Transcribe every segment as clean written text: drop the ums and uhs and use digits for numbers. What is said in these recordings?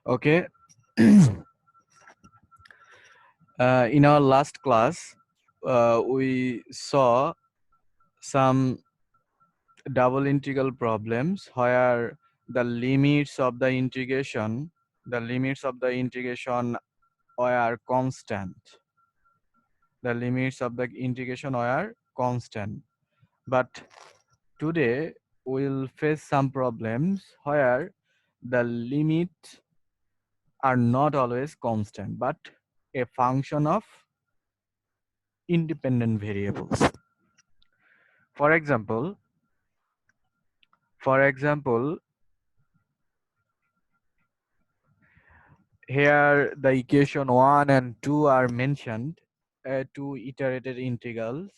Okay. In our last class, we saw some double integral problems where the limits of the integration were constant. The limits of the integration were constant. But today we'll face some problems where the limit are not always constant, but a function of independent variables. For example, for example, here the equation 1 and 2 are mentioned, two iterated integrals,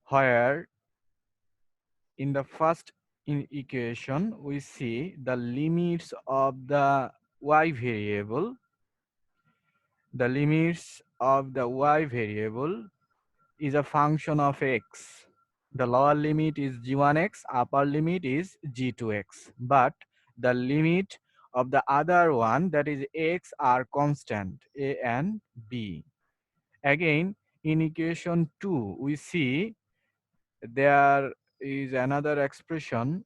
where in the first equation we see the limits of the y variable. The limits of the y variable is a function of x. The lower limit is g1x, upper limit is g2x. But the limit of the other one, that is x, are constant, a and b. Again, in equation 2, we see there is another expression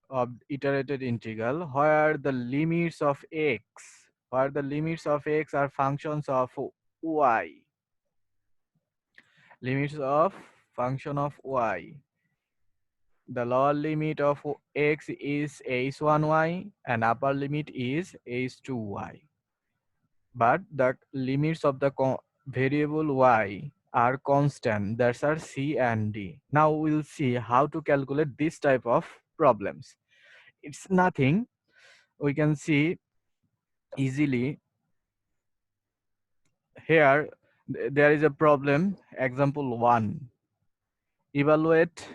of iterated integral where the limits of x are functions of y. Limits of function of y. The lower limit of x is h1y and upper limit is h2y. But the limits of the variable y are constant. That's our c and d. Now we'll see how to calculate this type of problems. It's nothing. We can see easily here. There is a problem. Example 1. Evaluate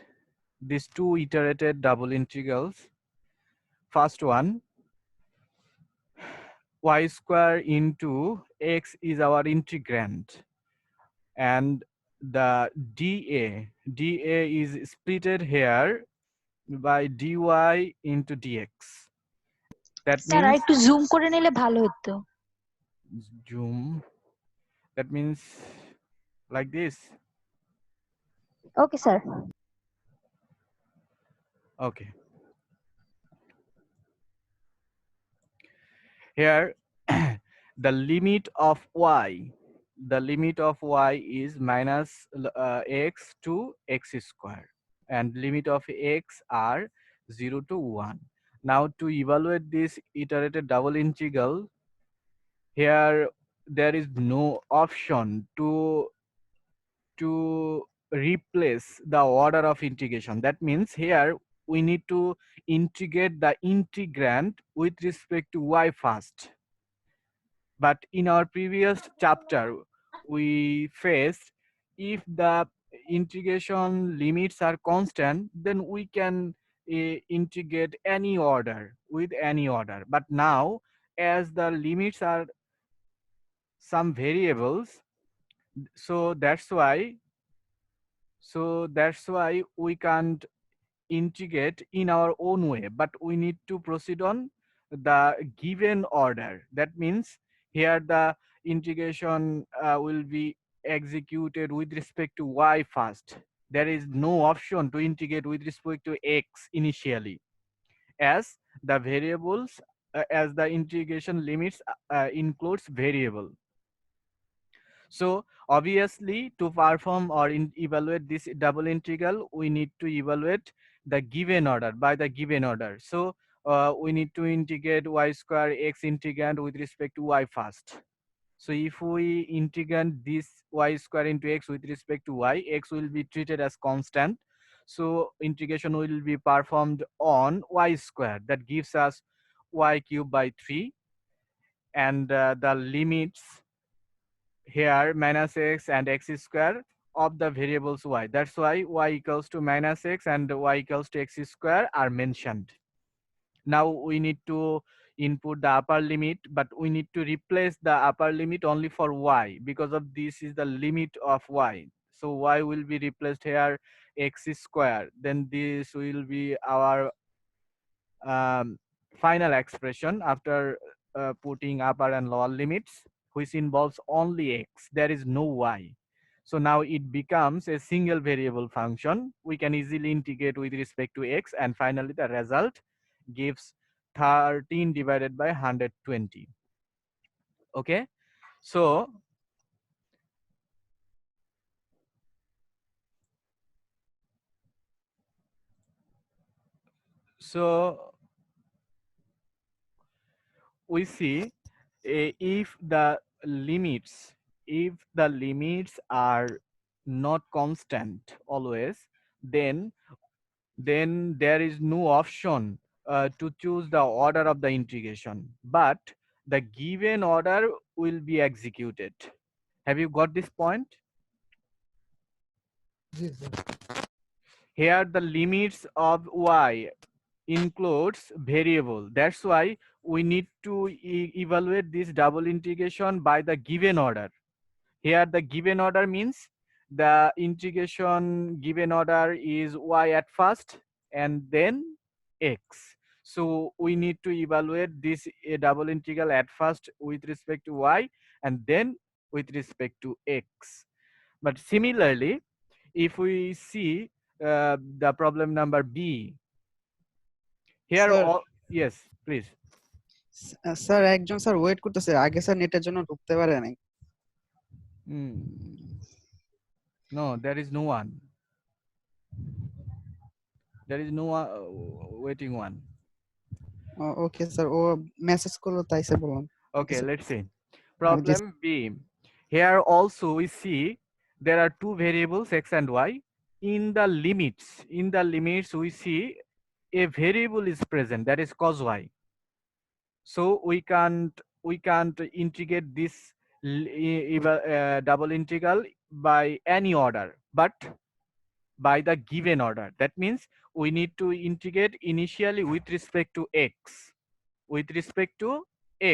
these two iterated double integrals. First one, y square into x is our integrand, and the dA is splitted here by dy into dx. That sir আর means একটু zoom করে নিলে ভালো হতো। zoom. That means like this. Okay sir. Okay. Here the limit of y is minus x to x square, and limit of x are 0 to 1. Now to evaluate this iterated double integral, here there is no option to replace the order of integration. That means here we need to integrate the integrand with respect to y first. But in our previous chapter, we faced if the integration limits are constant, then we can integrate any order with any order. But now, as the limits are some variables, so that's why we can't integrate in our own way, but we need to proceed on the given order. That means here the integration will be executed with respect to y first. There is no option to integrate with respect to x initially, as the variables as the integration limits includes variable. So obviously, to perform or evaluate this double integral, we need to evaluate the given order by the given order. So we need to integrate y square x integrand with respect to y first. So if we integrate this y square into x with respect to y, x will be treated as constant. So integration will be performed on y square. That gives us y cube by 3, and the limits here minus x and x square of the variables y. That's why y equals to minus x and y equals to x square are mentioned. Now we need to input the upper limit, but we need to replace the upper limit only for y, because of this is the limit of y. So y will be replaced here x square. Then this will be our final expression after putting upper and lower limits, which involves only x. There is no y. So now it becomes a single variable function. We can easily integrate with respect to x, and finally the result gives 13 divided by 120. Okay, so so we see if the limits, if the limits are not constant always, then there is no option to choose the order of the integration, but the given order will be executed. Have you got this point? Yes, sir. Here the limits of y includes variable. That's why we need to evaluate this double integration by the given order. Here the given order means the integration given order is y at first and then x. So we need to evaluate this double integral at first with respect to y and then with respect to x. But similarly, if we see the problem number B, here sir all, yes, please. Sir একজন sir wait করতেছে, আগে sir নেটের জন্য ঢুকতে পারে নাই। No, there is no one. There is no waiting one. Okay sir, ও message করলো তাই স্যার বললাম। Okay, let's see. জি Problem B. Here also we see there are two variables x and y. In the limits we see a variable is present, that is cos y. So we can't integrate this double integral by any order, but by the given order. That means we need to integrate initially with respect to x, with respect to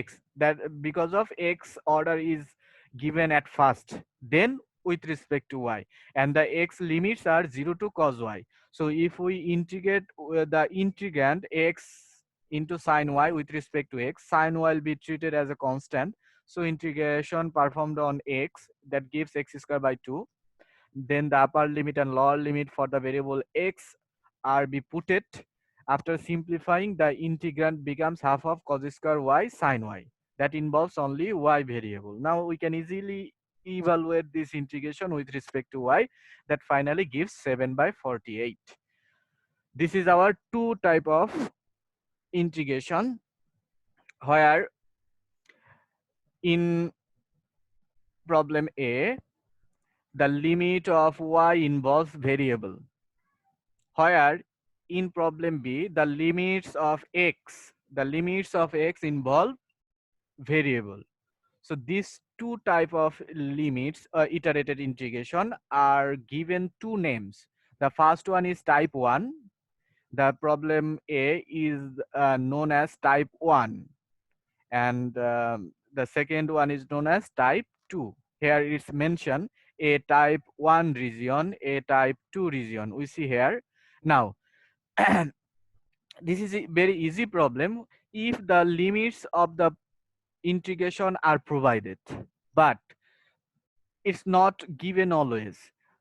x, that because of x order is given at first, then with respect to y, and the x limits are 0 to cos y. So if we integrate the integrand x into sine y with respect to x, sine y will be treated as a constant. So integration performed on x, that gives x square by 2. Then the upper limit and lower limit for the variable x are be put it. After simplifying, the integrand becomes half of cos square y sine y. That involves only y variable. Now we can easily evaluate this integration with respect to y. That finally gives 7 by 48. This is our two type of integration, where in problem A, the limit of y involves variable, where in problem B, the limits of x involve variable. So these two type of limits, iterated integration, are given two names. The first one is type 1. The problem A is known as type 1, and the second one is known as type 2. Here it's mentioned a type 1 region, a type 2 region. We see here. Now, this is a very easy problem if the limits of the integration are provided, but it's not given always.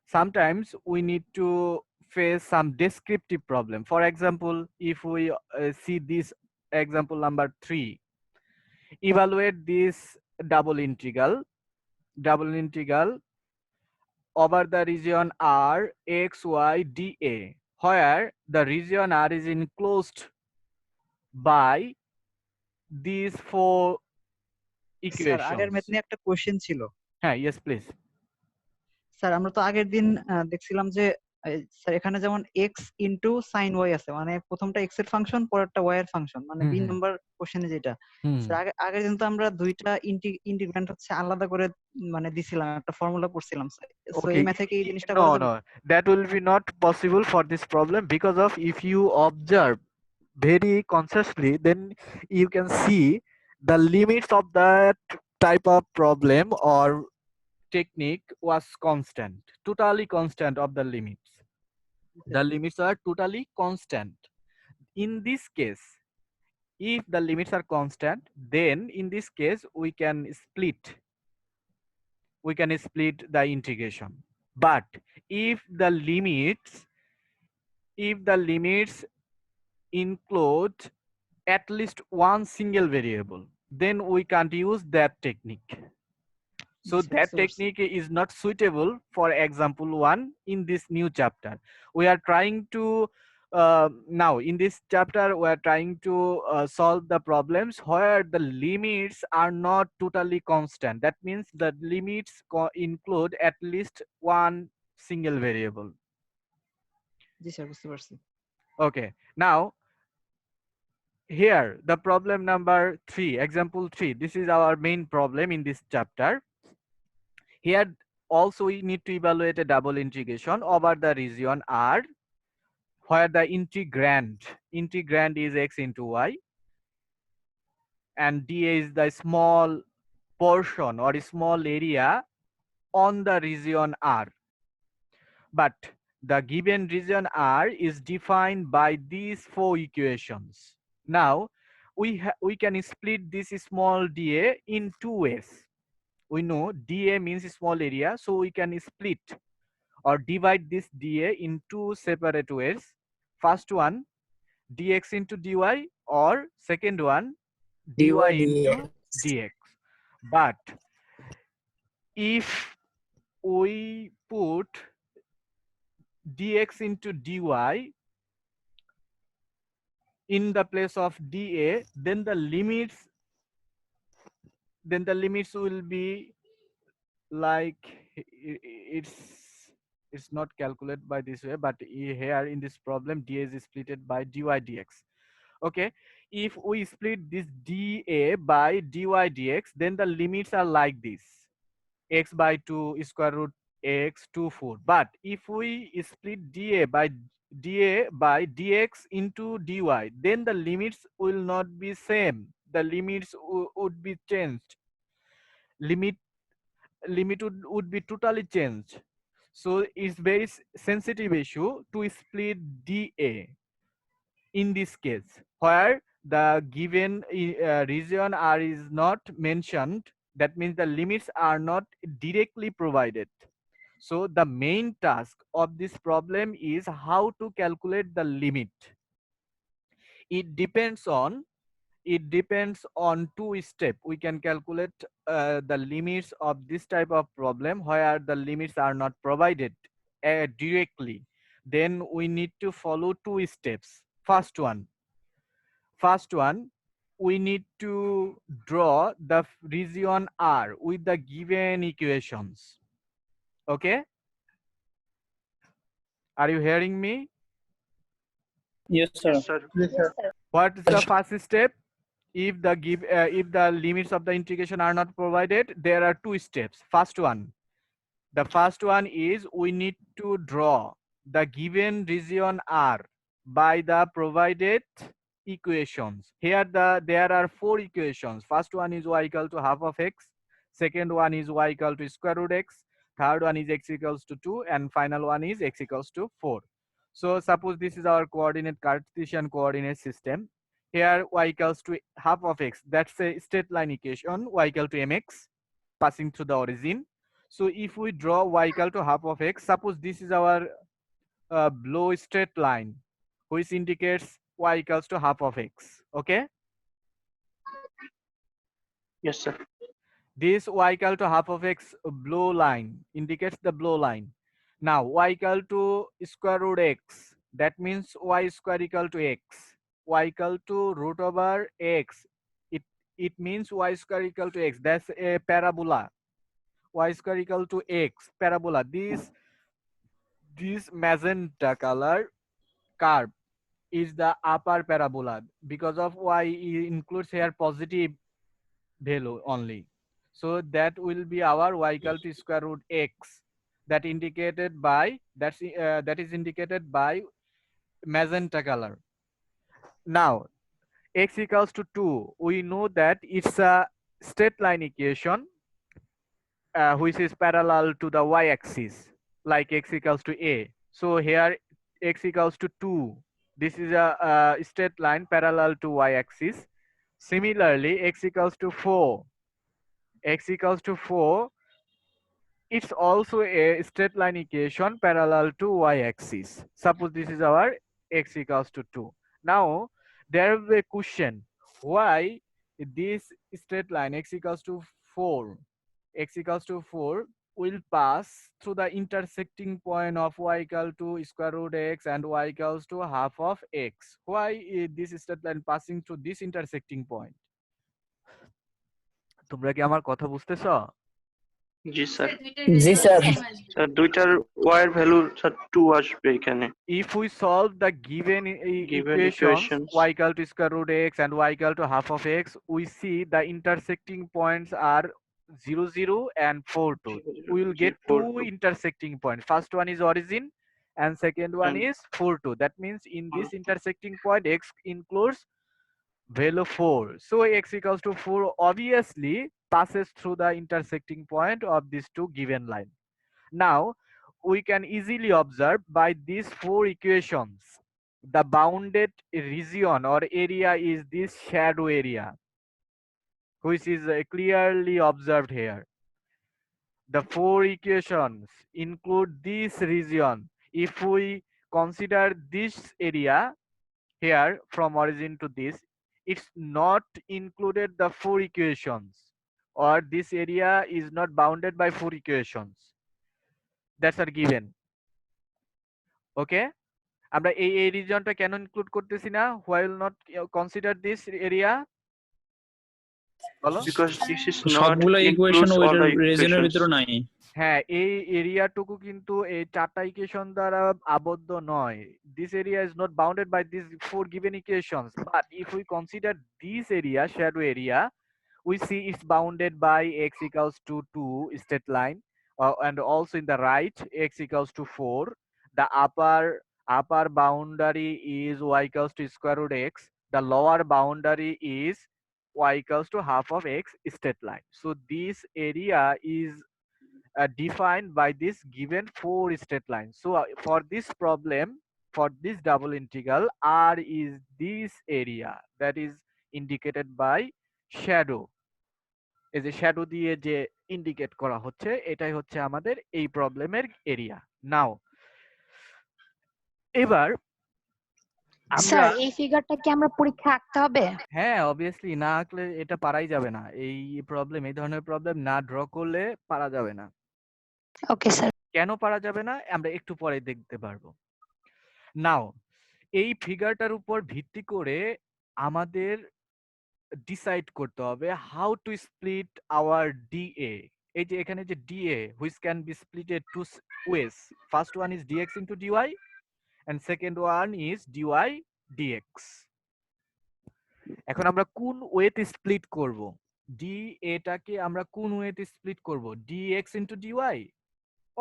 Sometimes we need to face some descriptive problem. For example, if we see this example number 3, evaluate this double integral over the region R x y dA, where the region R is enclosed by these four sir আগের math equations. নিয়ে একটা question ছিল। হ্যাঁ, yes please. Sir আমরা তো আগের দিন দেখছিলাম যে স্যার এখানে যেমন এক্স ইন্টু সাইন ওয়াই আছে, মানে প্রথমটা এক্স এর ফাংশন পরেরটা ওয়াই এর ফাংশন, মানে হুম, বি হুম, নাম্বার কোশ্চেনে যেটা। হুম। স্যার আগের দিন তো আমরা দুইটা ইন্টিগ্র্যান্ড হচ্ছে আলাদা করে মানে দিছিলাম, একটা ফর্মুলা পড়ছিলাম স্যার। সো এই Okay, ম্যাথে কি এই জিনিসটা no, করা যাবে? no, that will be not possible for this problem, because of if you observe very consciously, then you can see the limits of that type of problem or technique was constant, totally constant of the limits. The limits are totally constant. In this case, If the limits are constant, then in this case we can split the integration. But if the limits include at least one single variable, then we can't use that technique. So G sir, that বুঝতে পারছি। technique is not suitable for example 1 in this new chapter. We are trying to now in this chapter we are trying to solve the problems where the limits are not totally constant. That means the limits include at least one single variable. G sir, বুঝতে পারছি। Okay, now here the problem number 3, example 3, this is our main problem in this chapter. Here also we need to evaluate a double integration over the region R, where the integrand is x into y, and dA is the small portion or small area on the region R. But the given region R is defined by these 4 equations. Now we can split this small dA in 2 ways. We know dA means small area, so we can split or divide this dA in 2 separate ways. First one, dx into dy, or second one, dy into dx. But if we put dx into dy in the place of dA, then the limits will be like it's not calculated by this way, but here in this problem dA is splitted by dy dx. Okay, if we split this dA by dy dx, then the limits are like this: x by 2 square root x to 4. But if we split dA by dx into dy, then the limits will not be same. The limits would be changed. Limit would be totally changed. So it's very sensitive issue to split dA in this case, where the given region R is not mentioned. That means the limits are not directly provided. So the main task of this problem is how to calculate the limit. It depends on 2 steps. We can calculate the limits of this type of problem where the limits are not provided directly. Then we need to follow 2 steps. First one, we need to draw the region R with the given equations. Okay, are you hearing me? Yes, sir. What is the first step? If the limits of the integration are not provided, there are 2 steps. The first one is we need to draw the given region R by the provided equations. Here there are 4 equations. First one is y equal to half of x. Second one is y equal to square root x. Third one is x equals to 2, and final one is x equals to 4. So suppose this is our Cartesian coordinate system. Here y equals to half of x. That's a straight line equation. Y equal to mx passing through the origin. So if we draw y equal to half of x, suppose this is our below straight line, which indicates y equals to half of x. Okay. Yes, sir. This y equal to half of x blow line indicates the blow line. Now y equal to square root x. That means y square equal to x. Y equal to root over x. It means y square equal to x. That's a parabola. Y square equal to x parabola. This magenta color curve is the upper parabola. Because of y includes here positive value only. So that will be our y equal to square root x, that is indicated by magenta color. Now x equals to 2. We know that it's a straight line equation which is parallel to the y axis, like x equals to a. So here x equals to 2. This is a straight line parallel to y-axis. Similarly, x equals to 4. X equals to 4. It's also a straight line equation parallel to y-axis. Suppose this is our x equals to 2. Now, there will be a question. Why this straight line x equals to 4, x equals to 4 will pass through the intersecting point of y equal to square root x and y equals to half of x? Why is this straight line passing through this intersecting point? তোমরা কি আমার কথা বুঝতেছো? জি sir জি sir sir দুইটার y এর value sir 2 আসবে এখানে If we solve the given Given equations, equations. y equal to square root x and y equal to half of x, we see the intersecting points are 0, 0 and 4, 2. We will get 4, two 2. intersecting points. First one is origin and second one And- is 4, 2. That means in this intersecting point, x includes value 4. So x equals to 4 obviously passes through the intersecting point of these two given line. Now, we can easily observe by these four equations, the bounded region or area is this shadow area, which is clearly observed here. The four equations include this region. If we consider this area here from origin to this, it's not included the four equations, or this area is not bounded by four equations. That's are given. Okay, আমরা এই রিজনটা কেন include করতেছি না? Why will not consider this area? বলো। because this is not সবগুলো equation includes ওই all the রিজনের equations. ভিতরে নাই। হ্যাঁ, এই এরিয়াটুকু কিন্তু এই চারটা ইকুয়েশন দ্বারা আবদ্ধ নয়. This area is not bounded by these four given equations. But if we consider this area, shadow area, we see it's bounded by x equals to 2 straight line, and also in the right x equals to 4. The upper boundary is y equals to square root x. The lower boundary is y equals to half of x straight line. So this area is defined by this given four straight lines. So for this problem, for this double integral, R is this area that is indicated by shadow. এই যে shadow দিয়ে যে indicate করা হচ্ছে, এটাই হচ্ছে আমাদের এই প্রবলেমের এরিয়া। নাও এবার আমরা স্যার এই ফিগারটা কি আমরা পরীক্ষা আঁকতে হবে? হ্যাঁ অবভিয়াসলি না আঁকলে এটা পারাই যাবে না। এই প্রবলেম, এই ধরনের প্রবলেম না ড্র করলে পারা যাবে না। Okay sir. কেন পারা যাবে না আমরা একটু পরে দেখতে পারবো। নাও এই ফিগারটার উপর ভিত্তি করে আমাদের ডিসাইড করতে হবে how to split our DA. এই যে এখানে যে DA which can be splitted two ways. First one is dx into dy and second one is dy dx. এখন আমরা কোন ওয়েতে স্প্লিট করব? ডি এটাকে আমরা কোন ওয়েতে স্প্লিট করব? Dx into dy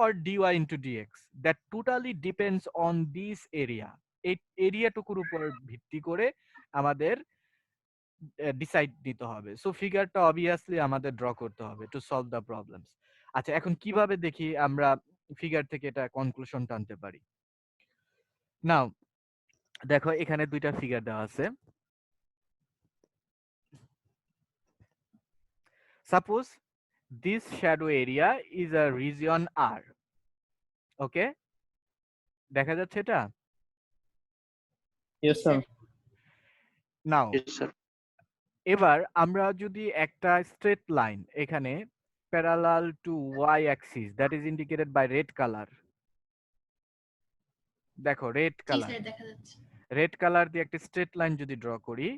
or dy into dx? That totally depends on this area. এই এরিয়াটুকুর উপর ভিত্তি করে আমাদের ডিসাইড দিতে হবে। সো ফিগারটা অবভিয়াসলি আমাদের ড্র করতে হবে টু সলভ দ্য প্রবলেমস। আচ্ছা, এখন কিভাবে দেখি আমরা ফিগার থেকে এটা কনক্লুশন টানতে পারি? নাও দেখো এখানে দুইটা ফিগার দেওয়া আছে। Suppose this shadow area is a region R. Okay, দেখা যাচ্ছে এটা? Yes sir. Now Yes, sir. এবার আমরা যদি একটা স্ট্রেট লাইন এখানে parallel to Y axis that is indicated by red colour, দেখো রেড কালার, রেড কালার দিয়ে একটা স্ট্রেট লাইন যদি ড্র করি,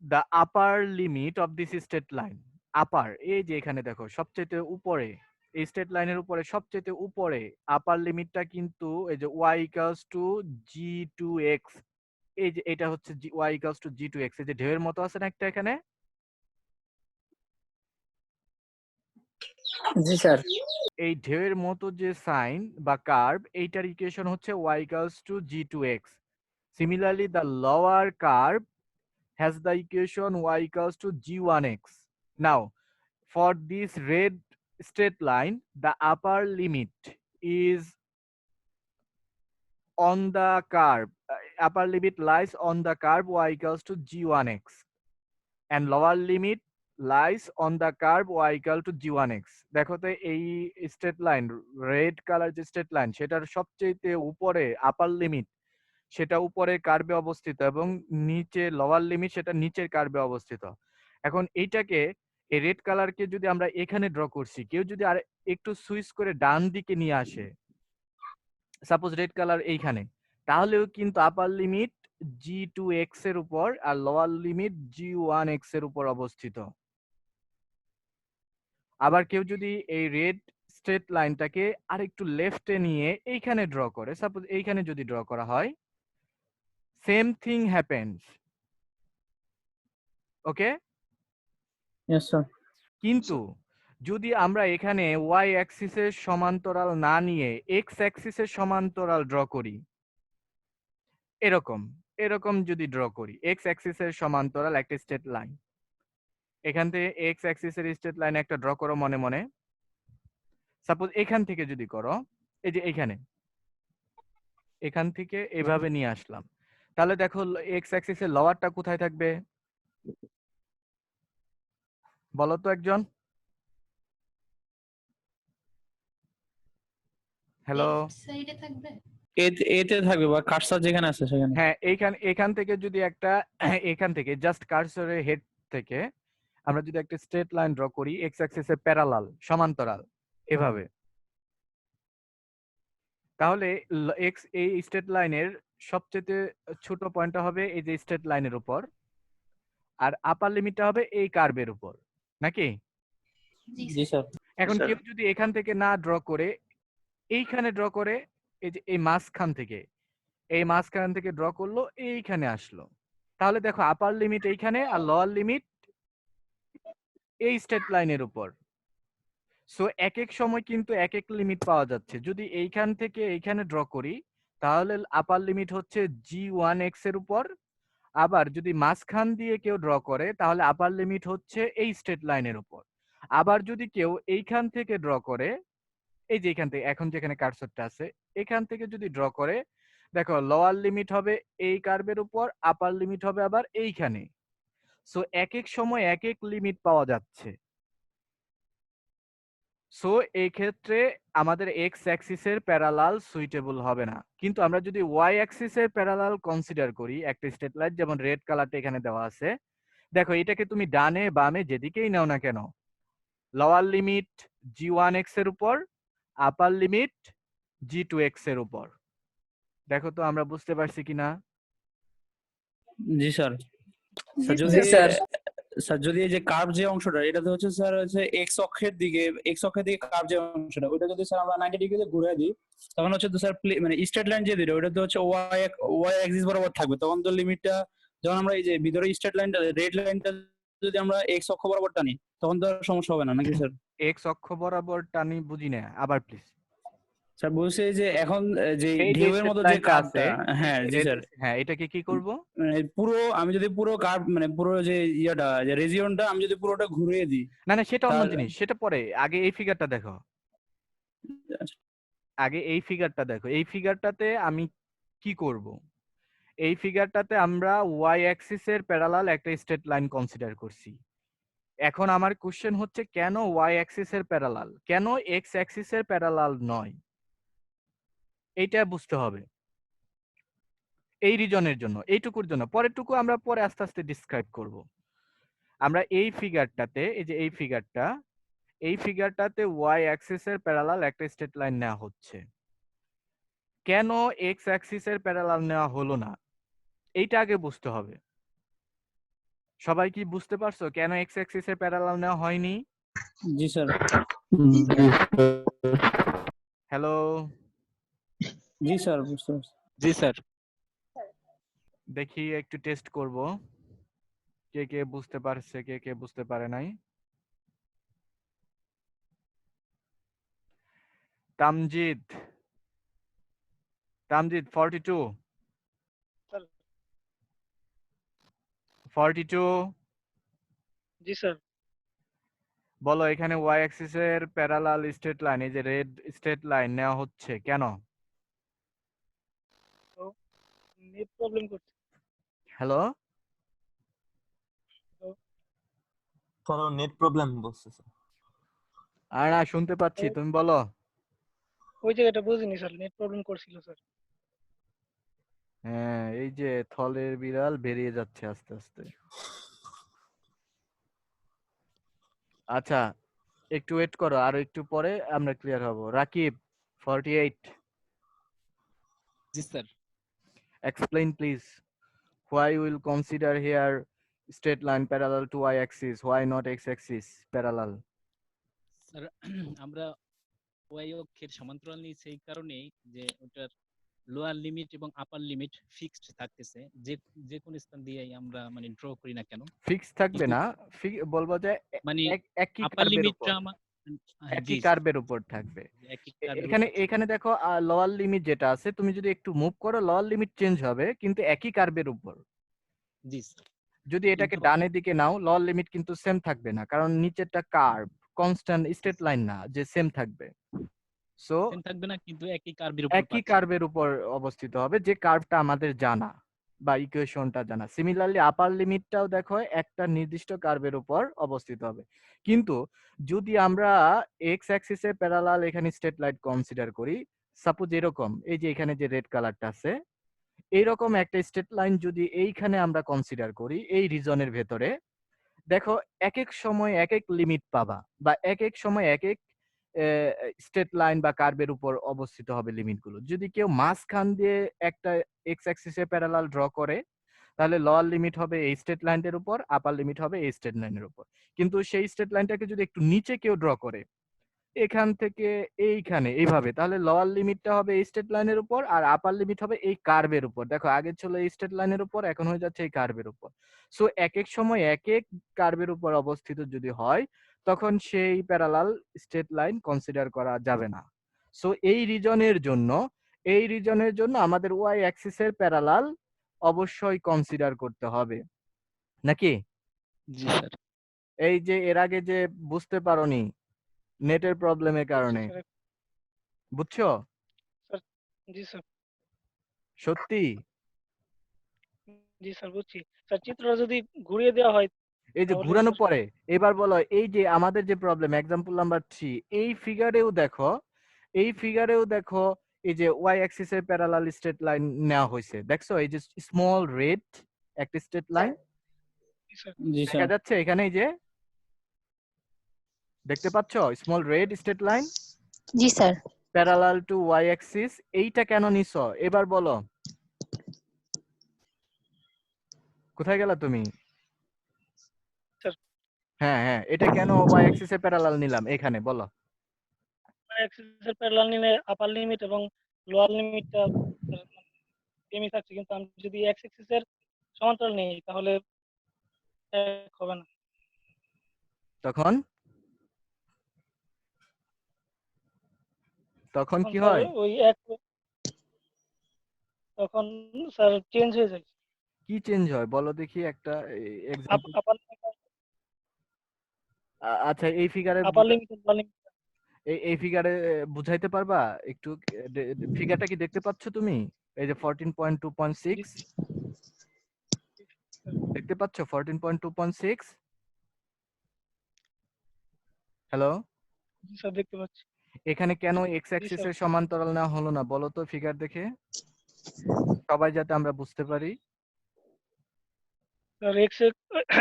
the upper limit of this straight line, upper এই যে এখানে দেখো সবচেয়ে উপরে এই স্ট্রেট লাইনের উপরে সবচেয়ে উপরে আপার লিমিটটা কিন্তু এই যে y equals to g to x, এই যে এটা হচ্ছে y equals to g2x, এই যে ঢেউয়ের মতো আছে না একটা এখানে? জি স্যার। এই ঢেউয়ের মতো যে সাইন বা কার্ভ, এইটার ইকুয়েশন হচ্ছে y equals to g2x. Similarly, the lower curve has the equation y equals to g1x. Now, for this red straight line, the upper limit is on the curve, upper limit lies on the curve y equals to g1x and lower limit lies on the curve y equal to g1x. দেখো তো এই straight line, red colour যে straight line, সেটার সবচেয়ে উপরে আপার limit সেটা উপরে কার্ভে অবস্থিত এবং নিচে লোয়ার লিমিট সেটা নিচের কার্ভে অবস্থিত। এখন এইটাকে, এই রেড কালারকে যদি আমরা এখানে ড্র করছি, কেউ যদি আর একটু সুইচ করে ডান দিকে নিয়ে আসে, সাপোজ রেড কালার এইখানে, তাহলেও কিন্তু আপার লিমিট g2x এর উপর আর লোয়ার লিমিট g1x এর উপর অবস্থিত। আবার কেউ যদি এই রেড স্ট্রেট লাইনটাকে আরেকটু লেফটে নিয়ে এইখানে ড্র করে, সাপোজ এইখানে যদি ড্র করা হয়, সেম থিং হ্যাপেন্স। ওকে, Yes, sir. কিন্তু যদি আমরা এখানে ওয়াই অ্যাক্সিসের সমান্তরাল না নিয়ে এক্স অ্যাক্সিসের সমান্তরাল ড্র করি, এরকম এরকম যদি ড্র করি, এক্স অ্যাক্সিসের সমান্তরাল একটা স্ট্রেট লাইন, এখান থেকে এক্স অ্যাক্সিসের স্ট্রেট লাইন একটা ড্র করো মনে মনে। সাপোজ এখান থেকে যদি করো, এই যে এখান থেকে এভাবে নিয়ে আসলাম, তাহলে দেখো এক্স অ্যাক্সিসের লোয়ারটা কোথায় থাকবে বলো তো একজন? হ্যালো, সাইডে থাকবে। এতে থাকবে বা কার্সার যেখানে আছে সেখানে। হ্যাঁ, এখান থেকে যদি একটা এখান থেকে জাস্ট কার্সরের হেড থেকে আমরা যদি একটা স্ট্রেট লাইন ড্র করি এক্স অ্যাক্সিসে প্যারালাল সমান্তরাল এভাবে, তাহলে এক্স এই স্ট্রেট লাইনের সবচেয়ে ছোট পয়েন্টটা হবে এই যে স্ট্রেট লাইনের উপর, আর আপার লিমিটটা হবে এই কার্ভের উপর, নাকি? জি স্যার। এখন স্যার। কেউ যদি এখান থেকে না ড্র করে এইখানে ড্র করে, এই যে এই মাঝখান থেকে, এই মাঝখান থেকে ড্র করলো, এইখানে আসলো, তাহলে দেখো আপার লিমিট এইখানে আর লোয়ার লিমিট এই স্ট্রেট লাইনের উপর। সো এক এক সময় কিন্তু এক এক লিমিট পাওয়া যাচ্ছে। যদি এইখান থেকে এইখানে ড্র করি তাহলে আপার লিমিট হচ্ছে g1x এর উপর, আবার যদি মাঝখান দিয়ে কেউ ড্র করে তাহলে আপার লিমিট হচ্ছে এই স্ট্রেট লাইনের উপর। আবার যদি কেউ এইখান থেকে ড্র করে, এই যে এখান থেকে এখন যেখানে কার্সরটা আছে এখান থেকে যদি ড্র করে, দেখো লোয়ার লিমিট হবে এই কার্ভের উপর, আপার লিমিট হবে আবার এইখানে। সো এক এক সময় এক এক লিমিট পাওয়া যাচ্ছে। সো এই ক্ষেত্রে আমাদের এক্স অ্যাক্সিসের প্যারালাল সুইটেবল হবে না, কিন্তু আমরা যদি ওয়াই অ্যাক্সিসের প্যারালাল কনসিডার করি একটা স্ট্রেট লাইন, যেমন রেড কালারটা এখানে দেওয়া আছে, দেখো এটাকে তুমি ডানে বামে যেদিকেই নাও না কেন, লোয়ার লিমিট g1x এর উপর, আপার লিমিট g2x এর উপর। দেখো তো আমরা বুঝতে পারছি কিনা? জি স্যার। স্যার জি, যদি স্যার। স্যার যদি এই যে কার্ভ যে অংশটা, এটা তো হচ্ছে স্যার হচ্ছে এক্স অক্ষের দিকে কার্ভ যে অংশটা, ওটা যদি স্যার আমরা 90 ডিগ্রিতে ঘুরে দিই, তখন হচ্ছে তো স্যার মানে স্ট্রেট লাইন যে দিল ওটা তো হচ্ছে ওয়াই অ্যাক্সিস বরাবর থাকবে, তখন তো লিমিটটা যখন আমরা এই যে ভিতরে স্ট্রেট লাইনটা রেড লাইনটা যদি আমরা এক্স অক্ষ বরাবর টানি তখন তো আর সমস্যা হবে না নাকি স্যার? এক্স অক্ষ বরাবর টানি বুঝি না, আবার প্লিজ। স্যার বলছে যে এখন যে এই যে ঢেউয়ের মতো straight যে line টা কার্ভটা, আছে, হ্যাঁ জি স্যার, হ্যাঁ এটাকে কি করব? মানে পুরো আমি যদি পুরো কার্ভ মানে পুরো যে ইয়াটা যে রিজিয়নটা আমি যদি পুরোটা ঘুরিয়ে দিই, না না, সেটা অন্য তাহলে- জিনিস, সেটা পরে, আগে এই ফিগারটা দেখো, আগে এই ফিগারটা দেখো। এই ফিগারটাতে আমি কি করব? এই ফিগারটাতে আমরা ওয়াই অ্যাক্সিসের প্যারালাল একটা স্ট্রেট লাইন কনসিডার করছি। এখন আমার কোশ্চেন হচ্ছে কেন ওয়াই অ্যাক্সিসের প্যারালাল, কেন এক্স অ্যাক্সিসের প্যারালাল নয়? এইটা বুঝতে হবে। এই রিজনের জন্য, এইটুকুর জন্য, পরেরটুকু আমরা পরে আস্তে আস্তে ডিসক্রাইব করব। আমরা এই ফিগারটাতে, এই যে এই ফিগারটা, এই ফিগারটাতে ওয়াই অ্যাক্সিসের প্যারালাল একটা স্ট্রেট লাইন নেওয়া হচ্ছে, কেন এক্স অ্যাক্সিসের প্যারালাল নেওয়া হলো না এইটা আগে বুঝতে হবে। সবাই কি বুঝতে পারছো কেন এক্স অ্যাক্সিসের প্যারালাল নেওয়া হয়নি? জি স্যার। হ্যালো, জি স্যার বুঝতে পারছি। জি স্যার। দেখি একটু টেস্ট করব কে কে বুঝতে পারছে কে কে বুঝতে পারে নাই। তামজিদ, তামজিদ 42 42 জি স্যার। বলো এখানে ওয়াই অ্যাক্সিসের প্যারালাল স্ট্রেট লাইন, এই যে রেড স্ট্রেট লাইন নেওয়া হচ্ছে কেন? নেট প্রবলেম করছে। হ্যালো, স্যার নেট প্রবলেম বলছে স্যার। আর না শুনতে পাচ্ছি, তুমি বলো। ওই জায়গাটা বুঝিনি স্যার, নেট প্রবলেম করছিল স্যার। হ্যাঁ, এই যে থলের বিড়াল বেরিয়ে যাচ্ছে আস্তে আস্তে। আচ্ছা, একটু ওয়েট করো, আর একটু পরে আমরা ক্লিয়ার হব। রাকিব 48, জি sir. explain please why we will consider here straight line parallel to y axis, why not x axis parallel? Sir আমরা ওয়াই অক্ষের সমান্তরাল নিয়েছি এই কারণেই যে ওটার লোয়ার লিমিট এবং আপার লিমিট ফিক্সড থাকতেছে, যে যে কোন স্থান দিয়েই আমরা মানে ড্র করি না কেন। ফিক্স থাকবে কিন্তু না, বলবো যে মানে একই আপার কার্ভের উপর, লিমিটটা আমার একই জি স্যার, কার্ভের উপর থাকবে। একই কার্ভের এখানে উপর থাকবে। এখানে দেখো লোয়ার লিমিট যেটা আছে, তুমি যদি একটু মুভ করো লোয়ার লিমিট চেঞ্জ হবে, কিন্তু একই কার্ভের উপর। জি স্যার। যদি এটাকে কিন্তু ডানের দিকে নাও, লোয়ার লিমিট কিন্তু সেম থাকবে না, কারণ নিচেরটা কার্ভ, কনস্ট্যান্ট স্ট্রেট লাইন না যে সেম থাকবে। সো সেম থাকবে না, কিন্তু একই কার্ভের উপর একই পাচ্ছি। কার্ভের উপর অবস্থিত হবে, যে কার্ভটা আমাদের জানা বা ইকুয়েশনটা জানা। সিমিলারলি আপার লিমিটটাও দেখো একটা নির্দিষ্ট কার্ভের উপর অবস্থিত হবে। কিন্তু যদি আমরা এক্স অ্যাক্সিসে প্যারালাল এখানে স্ট্রেট লাইন কনসিডার করি, সাপোজ এরকম, এই যে এখানে যে রেড কালারটা আছে, এইরকম একটা স্ট্রেট লাইন যদি এইখানে আমরা কনসিডার করি এই রিজনের ভেতরে, দেখো এক এক সময় এক এক লিমিট পাবা, বা এক এক সময় এক এক স্ট্রেট লাইন বা কার্ভের উপর অবস্থিত হবে লিমিটগুলো। যদি কেউ মাঝখান দিয়ে একটা এক্স অ্যাক্সিসে প্যারালাল ড্র করে, তাহলে লোয়ার লিমিট হবে এই স্ট্রেট লাইনের উপর, আপার লিমিট হবে এই স্ট্রেট লাইনের উপর। কিন্তু সেই স্ট্রেট লাইনটাকে যদি একটু নিচে কেউ ড্র করে, এখান থেকে এইখানে এইভাবে, তাহলে লোয়ার লিমিটটা হবে এই স্ট্রেট লাইনের উপর, আর আপার লিমিট হবে এই কার্ভের উপর। দেখো আগে ছিল এই স্ট্রেট লাইনের উপর, এখন হয়ে যাচ্ছে এই কার্ভের উপর। সো এক এক সময় এক এক কার্ভের উপর অবস্থিত যদি হয়, তখন সেই প্যারালাল স্ট্রেট লাইন কনসিডার করা যাবে না। সো এই রিজনের জন্য আমাদের ওয়াই অ্যাক্সিসের প্যারালাল অবশ্যই কনসিডার করতে হবে, নাকি? জি স্যার। এই যে এর আগে যে বুঝতে পারোনি নেটের প্রবলেমের কারণে, স্যার, বুঝছো? স্যার, জি স্যার, সত্যি? জি স্যার বুঝছি। স্যার চিত্রটা যদি ঘুরিয়ে দেওয়া হয় এই যে তাহলে ঘুরানোর সমস্যা পরে, এবার বলো, এই যে আমাদের যে প্রবলেম এক্সাম্পল নাম্বার 3, এই ফিগারেও দেখো, এই যে ওয়াই অ্যাক্সিস এর প্যারালাল স্ট্রেট লাইন নেওয়া হয়েছে, দেখছো এই যে স্মল রেড একটা স্ট্রেট লাইন জি স্যার। জি দেখা স্যার। যাচ্ছে এখানে, এই যে দেখতে পাচ্ছো স্মল রেড স্ট্রেট লাইন জি sir. Parallel to Y axis. এইটা কেন নিছো এবার বলো, কোথায় গেলা তুমি? স্যার, হ্যাঁ হ্যাঁ, এটা কেন ওয়াই অ্যাক্সিস এর প্যারালাল নিলাম এখানে বলো। এক্সেসের প্যারালাল নিলে আপার লিমিট এবং লোয়ার লিমিটটা সেমই থাকছে, কিন্তু আমি যদি এক্স এক্সিসের সমান্তরাল নেই তাহলে এক হবে না। তখন তখন কি স্যার হয়? ওই এক, তখন স্যার চেঞ্জ হয়ে যায়। কি চেঞ্জ হয় বলো দেখি একটা এক্সাম্পল। আপার আচ্ছা, এই ফিগারে আপার লিমিট লোয়ার লিমিট। এই ফিগারে বুঝাইতে পারবা একটু? ফিগারটা কি দেখতে পাচ্ছ তুমি? এই যে 14.2.6 দেখতে পাচ্ছ? 14.2.6, হ্যালো, স্যার দেখতে পাচ্ছি। এখানে কেন এক্স জি অ্যাক্সিস স্যার। এর সমান্তরাল না হলো না বলো তো ফিগার দেখে, সবাই যাতে আমরা বুঝতে পারি। স্যার এক্স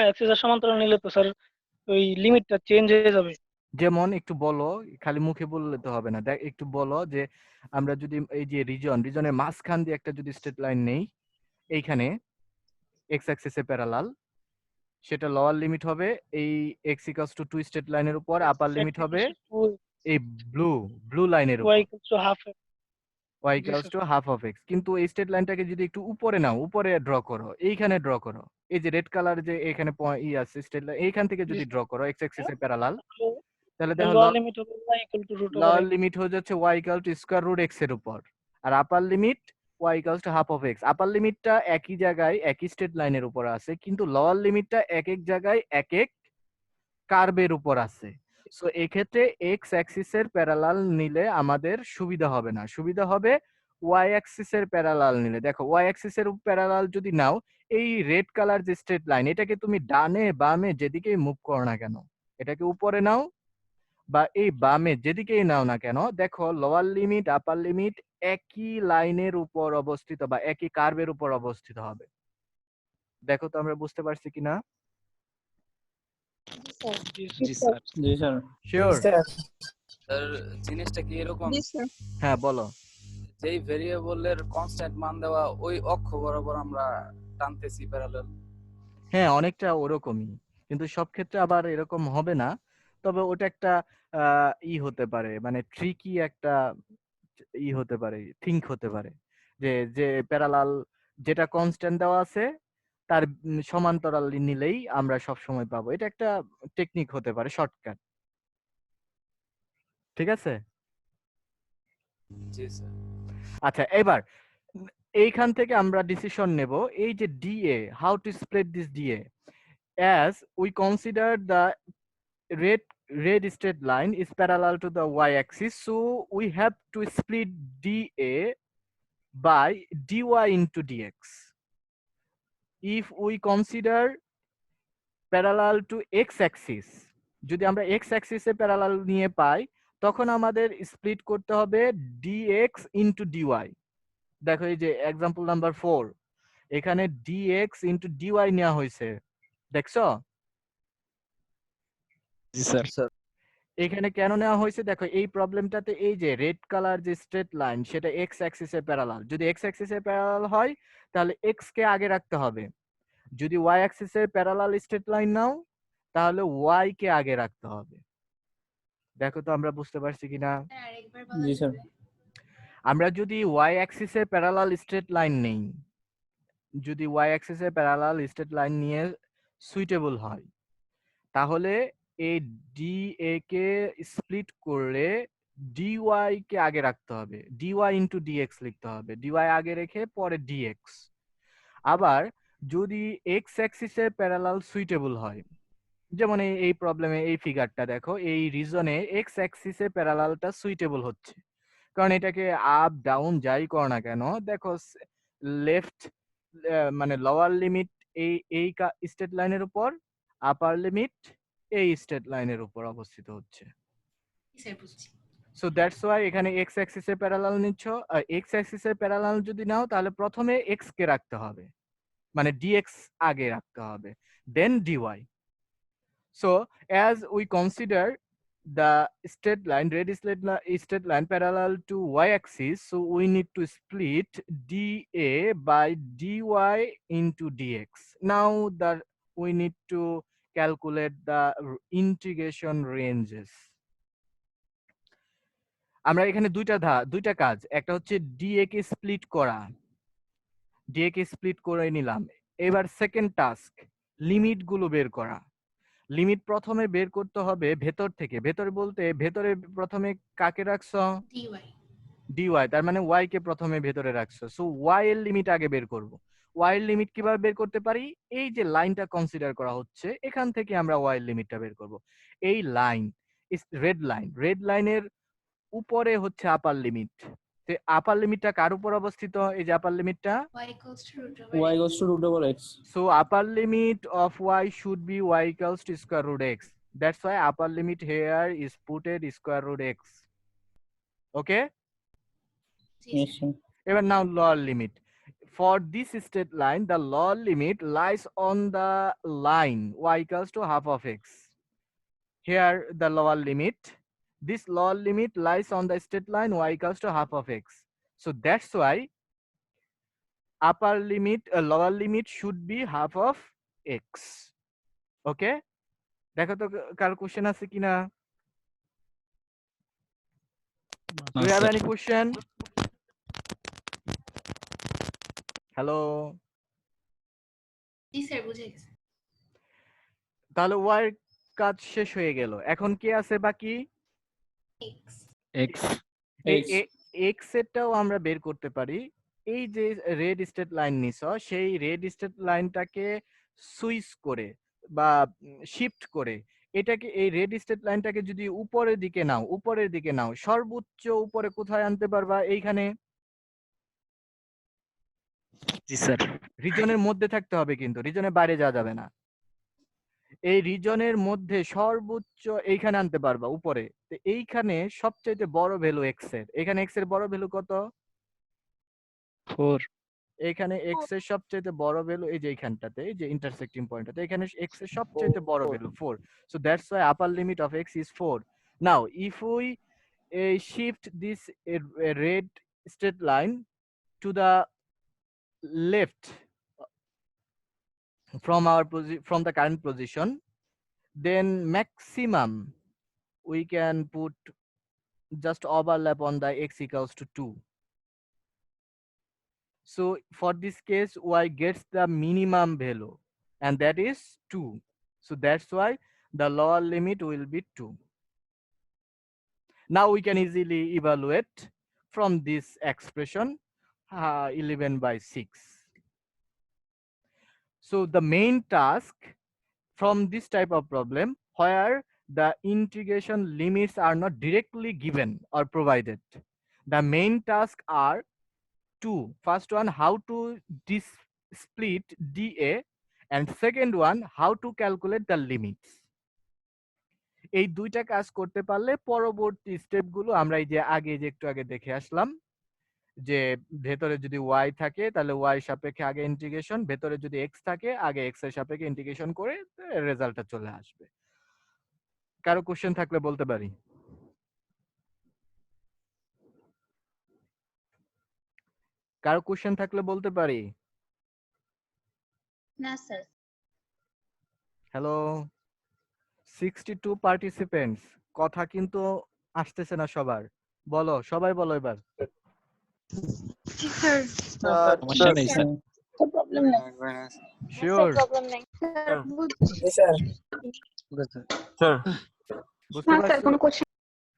এক্সিসের সমান্তরাল নিলে তো স্যার ওই লিমিটটা চেঞ্জ হয়ে যাবে। যেমন একটু বলো, খালি মুখে বললে তো হবে না, দেখ একটু বলো যে আমরা যদি এই যে রিজনের মাঝখান দিয়ে একটা যদি স্ট্রেট লাইন নেই এইখানে এক্স অ্যাক্সিসে প্যারালাল, সেটা লোয়ার লিমিট হবে এই x ইকুয়ালস টু 2 স্ট্রেট লাইনের উপর, আপার লিমিট হবে এই ব্লু লাইনের ওয়াই উপর equals to half. y G equals sir. Two half of x। কিন্তু এই স্ট্রেট লাইনটাকে যদি একটু উপরে নাও, উপরে ড্র করো, এইখানে ড্র করো, এই যে রেড কালার যে এখানে আছে স্ট্রেট লাইন, এইখান থেকে জি যদি স্যার। ড্র করো x অ্যাক্সিসে প্যারালাল, তাহলে দেখো লোয়ার লিমিট হবে Y equal to root over lower X. Limit হয়ে যাচ্ছে y equal to square root x এর উপর, আর upper limit y equals to half of x। Upper লিমিটটা একই জায়গায় একই স্ট্রেট লাইনের উপর আছে, কিন্তু লোয়ার লিমিটটা এক এক জায়গায় এক এক কার্ভের উপর আছে। সো এক্ষেত্রে এক্স অ্যাক্সিসের প্যারালাল নিলে আমাদের সুবিধা হবে না, সুবিধা হবে ওয়াই অ্যাক্সিসের প্যারালাল নিলে, দেখো ওয়াই অ্যাক্সিসের প্যারালাল যদি নাও, এই রেড কালার যে স্ট্রেট লাইন, এটাকে তুমি ডানে বামে যেদিকেই মুভ করো না কেন, এটাকে উপরে নাও বা এই বামে যেদিকেই নাও না কেন, দেখো লোয়ার লিমিট আপার লিমিট একই লাইনের উপর অবস্থিত বা একই কার্ভের উপর অবস্থিত হবে। দেখো তো আমরা বুঝতে পারছি কিনা? জি স্যার। জি স্যার। শিওর? স্যার জিনিসটা কি এরকম, হ্যাঁ বলো। যেই ভেরিয়েবলের কনস্ট্যান্ট মান দেওয়া ওই অক্ষ বরাবর আমরা টানতেছি প্যারালাল? হ্যাঁ, অনেকটা ওরকমই, কিন্তু সব ক্ষেত্রে আবার এরকম হবে না। তবে ওটা একটা হতে পারে, মানে ট্রিকি একটা হতে পারে, থিঙ্ক হতে পারে, যে যে প্যারালাল যেটা কনস্ট্যান্ট দেওয়া আছে তার সমান্তরাল নিলেই আমরা সব সময় পাবো। এটা একটা টেকনিক হতে পারে, শর্টকাট। ঠিক আছে? জি স্যার। আচ্ছা, এবার এইখান থেকে আমরা ডিসিশন নেব এই যে DA, how to split this DA, as we consider the red straight line is parallel to the y-axis, so we have to split dA by dy into dx. If we consider parallel to x-axis, যদি আমরা x-axis এ parallel নিয়ে পাই, তখন আমাদের split করতে হবে dx into dy। দেখো এই যে এক্সাম্পল নাম্বার 4, এখানে dx into dy নেওয়া হয়েছে, দেখছো? জি স্যার। এখানে কেন নেওয়া হয়েছে দেখো, এই প্রবলেমটাতে এই যে রেড কালার যে স্ট্রেট লাইন সেটা এক্স অ্যাক্সিসে প্যারালাল, যদি এক্স অ্যাক্সিসে প্যারালাল হয় তাহলে এক্স কে আগে রাখতে হবে, যদি ওয়াই অ্যাক্সিসে প্যারালাল স্ট্রেট লাইন নাও তাহলে ওয়াই কে আগে রাখতে হবে। দেখো তো আমরা বুঝতে পারছি কিনা? জি স্যার। আমরা যদি ওয়াই অ্যাক্সিসে প্যারালাল স্ট্রেট লাইন নেই, যদি ওয়াই অ্যাক্সিসে প্যারালাল স্ট্রেট লাইন নিয়ে সুইটেবল হয়, তাহলে এই ডিএ কে স্প্লিট করলে ডিওয়াই কে আগে রাখতে হবে, ডিওয়াই ইন্টু ডিএক্স লিখতে হবে, ডিওয়াই আগে রেখে পরে ডিএক্স। আবার যদি এক্স অ্যাক্সিসে প্যারালাল সুইটেবল হয়, যেমন এই প্রবলেমে এই ফিগারটা দেখো, এই রিজনে এক্স অ্যাক্সিসে প্যারালালটা সুইটেবল হচ্ছে, কারণ এটাকে আপ ডাউন যাই করো না কেন, দেখো লেফট মানে লোয়ার লিমিট এই স্ট্রেট লাইনের উপর, আপার লিমিট এই স্ট্রেট লাইনের উপর অবস্থিত হচ্ছে। সো দ্যাটস ওয়াই এখানে এক্স অ্যাক্সিসে প্যারালাল নিচ্ছ, এক্স অ্যাক্সিসে প্যারালাল যদি নাও তাহলে প্রথমে এক্স কে রাখতে হবে, মানে ডিএক্স আগে রাখতে হবে, then dy. So as we consider the straight line, straight line parallel to y-axis, so we need to split dA by dy into dx. Now that we need to calculate the integration ranges. আমরা এখানে দুইটা কাজ, একটা হচ্ছে dA কে split করা, dA কে split করে নিলাম। এবার সেকেন্ড টাস্ক লিমিট গুলো বের করা। লিমিট প্রথমে বের করতে হবে ভেতর থেকে, ভেতর বলতে ভেতরে প্রথমে কাকে রাখছো? ডিওয়াই, তার মানে ওয়াই কে প্রথমে ভেতরে রাখছো, সো ওয়াই এর লিমিট আগে বের করব। ওয়াই এর লিমিট কিভাবে বের করতে পারি? এই যে লাইনটা কনসিডার করা হচ্ছে এখান থেকে আমরা ওয়াই এর লিমিটটা বের করব। এই লাইন রেড লাইনের উপরে হচ্ছে আপার লিমিট, তো আপার লিমিটটা কার উপর অবস্থিত? এই যে আপার লিমিটটা y goes to root over x. so upper limit of y should be y equals to square root x. That's why upper limit here is put at square root x. Okay? Yes sir. Even now lower limit. For this straight line, the lower limit lies on the line y equals to half of x. Here the lower limit, this lower limit lies on the straight line y equals to half of x. So that's why upper limit, lower limit should be half of x. Okay? দেখো তো কার question আছে কিনা? Do you have any question? Hello? তাহলে Y কাজ শেষ হয়ে গেল, এখন কি আছে বাকি? এক্স। এক্স এরটাও আমরা বের করতে পারি। এই যে রেড স্ট্রেট লাইন নিছো, সেই রেড স্ট্রেট লাইনটাকে সুইচ করে বা শিফট করে এটাকে, এই রেড স্ট্রেট লাইনটাকে যদি উপরের দিকে নাও, সর্বোচ্চ উপরে কোথায় আনতে পারবা? এইখানে জি স্যার। রিজনের মধ্যে থাকতে হবে, কিন্তু রিজনের বাইরে যাওয়া যাবে না। এই রিজনের মধ্যে সর্বোচ্চ এইখানে আনতে পারবা উপরে। তো এইখানে সবচাইতে বড় ভ্যালু এক্স এর, এখানে এক্স এর বড় ভ্যালু কত? 4। এখানে এক্স এর সবচাইতে বড় ভ্যালু এই যে এইখানটাতে, এই যে ইন্টারসেক্টিং পয়েন্টটাতে, এখানে এক্স এর সবচাইতে বড় value 4. So that's why upper limit of x is 4. Now if we shift this red straight line to the left from the current position, then maximum we can put just overlap on the x equals to 2. So for this case, y gets the minimum value, and that is 2. So that's why the lower limit will be 2. Now we can easily evaluate from this expression 11/6. So the main task from this type of problem, where the integration limits are not directly given or provided, the main tasks are two. First one, how to split dA, and second one, how to calculate the limits. এই দুইটা কাজ করতে পারলে পরবর্তী স্টেপগুলো আমরা এই যে আগে যে একটু আগে দেখে আসলাম, যে ভেতরে যদি y থাকে তাহলে y সাপেক্ষে আগে ইন্টিগ্রেশন, ভেতরে যদি x থাকে আগে x এর সাপেক্ষে ইন্টিগ্রেশন করে রেজাল্টটা চলে আসবে। কারো কোশ্চেন থাকলে বলতে পারি। কারো কোশ্চেন থাকলে বলতে পারি। না স্যার। হ্যালো, 62 পার্টিসিপেন্টস, কথা কিন্তু আসতেছে না সবার। বলো, সবাই বলো এবার। স্যার সমস্যা নেই স্যার। প্রবলেম নাই। শিওর? প্রবলেম নাই স্যার। স্যার বুঝতে পারছো? কোনো কোশ্চেন?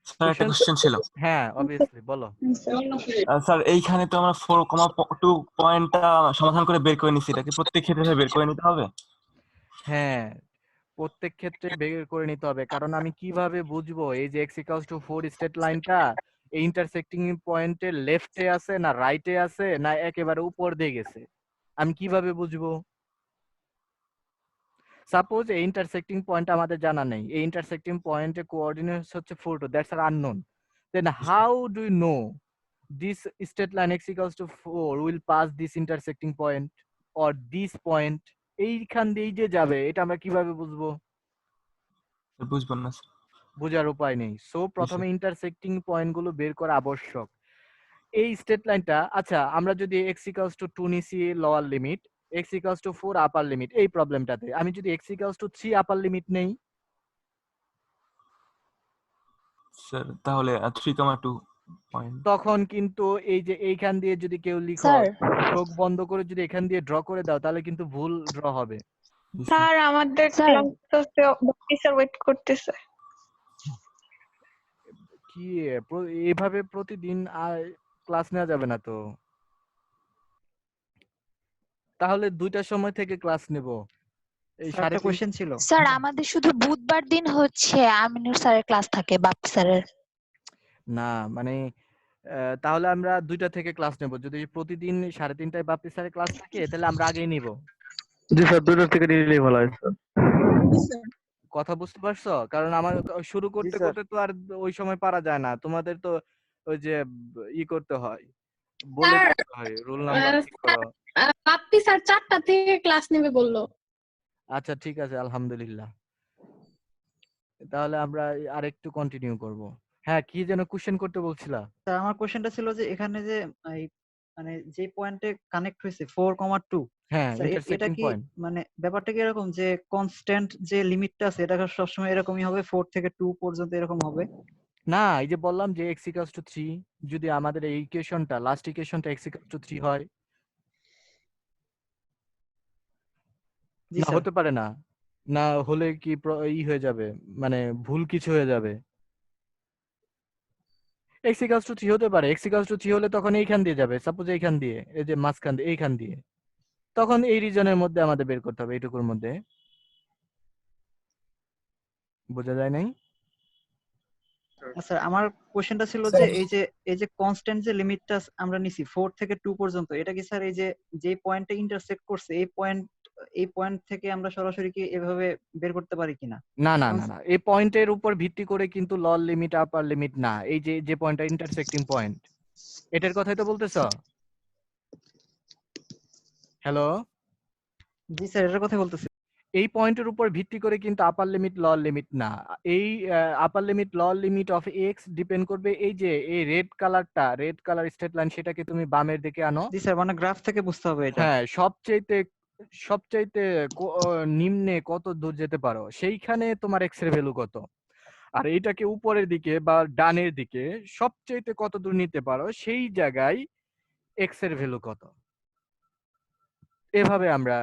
স্যার একটা কোশ্চেন ছিল। হ্যাঁ, অবভিয়াসলি বলো। স্যার এইখানে তো আমরা 4,2 পয়েন্টটা সমাধান করে বের করে নিছি, এটাকে প্রত্যেক ক্ষেত্রে বের করে নিতে হবে? হ্যাঁ, প্রত্যেক ক্ষেত্রে বের করে নিতে হবে, কারণ আমি কিভাবে বুঝবো এই যে x equals to 4 স্টেট লাইনটা এই ইন্টারসেক্টিং পয়েন্টের লেফটে আছে না রাইটে আছে না একেবারে উপর দিয়ে গেছে, আমি কিভাবে বুঝবো? সাপোজ এই ইন্টারসেক্টিং পয়েন্ট আমাদের জানা নেই, এই ইন্টারসেক্টিং পয়েন্টের কোঅর্ডিনেটস হচ্ছে 4 2, that's are unknown, then how do you know this straight line x equals to 4 will pass this intersecting point or this point? এইখান দিয়ে যে যাবে, এটা আমরা কিভাবে বুঝবো? বুঝবো না স্যার। বোঝার উপায় নেই। সো প্রথমে ইন্টারসেক্টিং পয়েন্ট গুলো বের করা আবশ্যক। এই স্টেট লাইনটা, আচ্ছা আমরা যদি x equals to 2 নিছি lower limit, x equals to 4 upper limit, এই প্রবলেমটাতে আমি যদি x equals to 3 upper limit নেই, স্যার তাহলে 3,2 পয়েন্ট, তখন কিন্তু এই যে এইখান দিয়ে যদি কেউ লিখো, স্যার চোখ বন্ধ করে যদি এখান দিয়ে ড্র করে দাও, তাহলে কিন্তু ভুল ড্র হবে। স্যার আমাদের ক্লাসে অফিসার ওয়েট করতেছে। কি এইভাবে প্রতিদিন ক্লাস নেওয়া যাবে না তো, তাহলে 2টার সময় থেকে ক্লাস নেব। এই স্যার একটা কোশ্চেন ছিল। স্যার আমাদের শুধু বুধবার দিন হচ্ছে আমিনুর স্যারের ক্লাস থাকে, বাপ্পি স্যারের। না মানে তাহলে আমরা 2টা থেকে ক্লাস নেব। যদি প্রতিদিন 3:30টায় বাপ্পি স্যারের ক্লাস থাকে তাহলে আমরা আগেই নিব। জি স্যার, 2টা থেকে নিলেই ভালো হয় স্যার। কথা বুঝতে পারছো? কারণ আমার শুরু করতে করতে তো আর ওই সময় পারা যায় না, তোমাদের তো ওই যে করতে হয়, বলে দিতে হয় রোল নাম্বার ঠিক করো। বাপ্পি স্যার 4টা থেকে ক্লাস নেবে বললো। আচ্ছা ঠিক আছে, আলহামদুলিল্লাহ। তাহলে আমরা আরেকটু কন্টিনিউ করব। হ্যাঁ, কি যেন কোশ্চেন করতে বলছিলা? স্যার আমার কোশ্চেনটা ছিল যে এখানে যে এই মানে যে পয়েন্টে কানেক্ট হয়েছে 4,2, হ্যাঁ, স্যার এটা ইন্টারসেক্টিং কি পয়েন্ট। মানে ব্যাপারটা কি এরকম যে কনস্ট্যান্ট যে লিমিটটা আছে এটা সবসময় এরকমই হবে, 4 থেকে 2 পর্যন্ত এরকম হবে? না, এই যে বললাম যে x equals to 3, যদি আমাদের এই ইকুয়েশনটা লাস্ট ইকুয়েশনটা x equals to 3 হয়, জি না স্যার। হতে পারে না, না হলে কি হয়ে যাবে, মানে ভুল কিছু হয়ে যাবে। x equals to 3 হতে পারে, x equals to 3 হলে তখন এইখান দিয়ে যাবে, সাপোজ এইখান দিয়ে, এই যে মাঝখান দিয়ে এইখান দিয়ে, তখন এই রিজনের মধ্যে আমাদের বের করতে হবে, এইটুকুর মধ্যে। বোঝা যায় নাই? স্যার আমার কোশ্চেনটা ছিল যে এই যে কনস্ট্যান্ট যে লিমিটটা আমরা নিছি 4 থেকে 2 পর্যন্ত, এটা কি স্যার এই যে পয়েন্টে ইন্টারসেক্ট করছে এই পয়েন্ট থেকে আমরা সরাসরি কি এভাবে বের করতে পারি কিনা? না না না না, এই পয়েন্টের উপর ভিত্তি করে কিন্তু লোয়ার লিমিট আপার লিমিট না, এই যে যে পয়েন্টটা ইন্টারসেক্টিং পয়েন্ট, এটার কথাই তো বলতেছো? হ্যালো, জি স্যার, এটার কথা বলতেছি। এই পয়েন্টের উপর ভিত্তি করে কিন্তু আপার লিমিট লোয়ার লিমিট না। এই আপার limit lower limit of x depend করবে এই যে এই রেড কালার স্ট্রেট লাইন, সেটাকে তুমি বামের দিকে আনো। জি স্যার, মানে গ্রাফ থেকে বুঝতে হবে এটা। হ্যাঁ, সবচাইতে নিম্নে কত দূর যেতে পারো সেইখানে তোমার এক্স এর ভ্যালু কত, আর এইটাকে উপরের দিকে বা ডানের দিকে সবচাইতে কত দূর নিতে পারো সেই জায়গায় এক্স এর ভ্যালু কত, এভাবে আমরা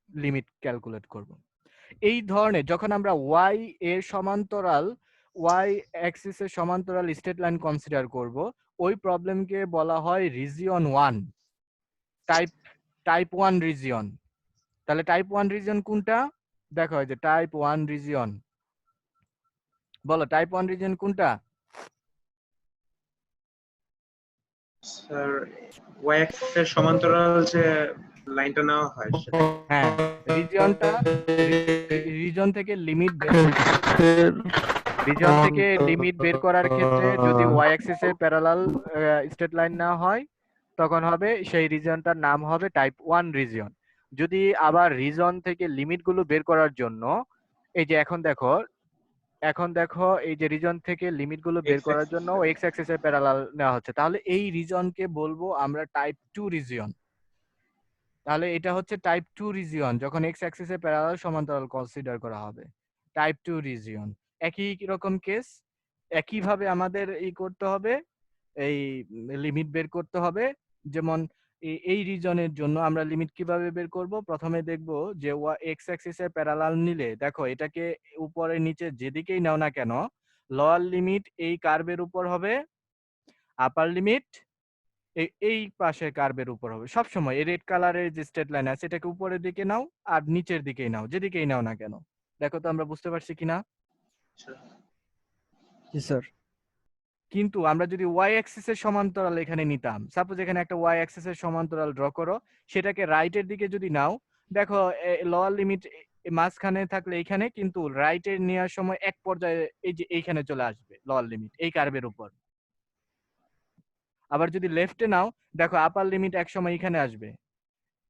লিমিট ক্যালকুলেট করব। এই ধরনের যখন আমরা ওয়াই এর সমান্তরাল ওয়াই অ্যাক্সিস এর সমান্তরাল স্ট্রেট লাইন কনসিডার করব, ওই প্রবলেমকে বলা হয় রিজিয়ন 1, টাইপ 1 রিজিয়ন। তাহলে টাইপ 1 রিজিয়ন কোনটা? দেখো এই যে টাইপ 1 রিজিয়ন, বলো টাইপ 1 রিজিয়ন কোনটা? স্যার ওয়াই অ্যাক্সিস এর সমান্তরাল যে লাইনটা নেওয়া হয় সেটা। হ্যাঁ, রিজন থেকে লিমিট বের করার ক্ষেত্রে যদি ওয়াই অ্যাক্সিস এর প্যারালাল স্ট্রেট লাইন না হয় তখন হবে সেই রিজনটার নাম হবে টাইপ 1 রিজিয়ন। যদি আবার রিজন থেকে লিমিট গুলো বের করার জন্য এই যে এখন দেখো এই যে রিজন থেকে লিমিট গুলো বের করার জন্য এক্স অ্যাক্সিস এর প্যারালাল নেওয়া হচ্ছে, তাহলে এই রিজনকে বলবো আমরা টাইপ 2 রিজিয়ন। তাহলে এটা হচ্ছে টাইপ 2 রিজিয়ন যখন এক্স অ্যাক্সিস এর প্যারালাল সমান্তরাল কনসিডার করা হবে, টাইপ 2 রিজিয়ন। একই রকম কেস, একই ভাবে আমাদের এই করতে হবে, এই লিমিট বের করতে হবে। যেমন এই রিজনের জন্য আমরা লিমিট কিভাবে বের করব, প্রথমে দেখব যে এক্স অ্যাক্সিস এর প্যারালাল নিলে দেখো এটাকে উপরে নিচে যেদিকেই নাও না কেন লোয়ার লিমিট এই কার্ভের উপর হবে, আপার লিমিট এই পাশে কার্ভের উপর হবে। সবসময় এই রেড কালারের যে স্ট্রেট লাইন আছে এটাকে উপরের দিকে নাও আর নিচের দিকেই নাও, যেদিকেই নাও না কেন। দেখো তো আমরা বুঝতে পারছি কিনা? জি স্যার। কিন্তু আমরা যদি ওয়াই অ্যাক্সিস এর সমান্তরাল এখানে নিতাম, সাপোজ এখানে একটা ওয়াই অ্যাক্সিস এর সমান্তরাল ড্র করো, সেটাকে রাইটের দিকে যদি নাও, দেখো লোয়ার লিমিট মাঝখানে থাকলে এইখানে, কিন্তু রাইটে নেওয়ার সময় এক পর্যায়ে এই যে এইখানে চলে আসবে লোয়ার লিমিট এই কার্ভের উপর। আবার যদি লেফটে নাও, দেখো আপার লিমিট এক সময় এখানে আসবে,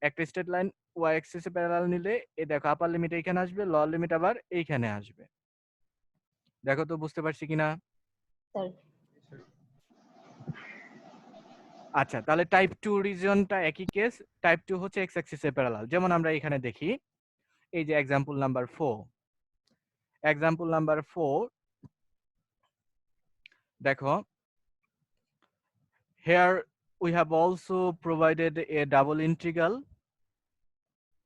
একটা স্ট্রেট লাইন ওয়াই অ্যাক্সিস এর প্যারালাল নিলে এই দেখো আপার লিমিট এইখানে আসবে, লোয়ার লিমিট আবার এইখানে আসবে। দেখো তো বুঝতে পারছি কিনা? আচ্ছা, তাহলে টাইপ 2 রিজনটা একই কেস, টাইপ 2 হচ্ছে এক্স অ্যাক্সিস এর প্যারালাল। যেমন আমরা এখানে দেখি এই যে এক্সাম্পল নাম্বার 4 দেখো, here we have also provided a double integral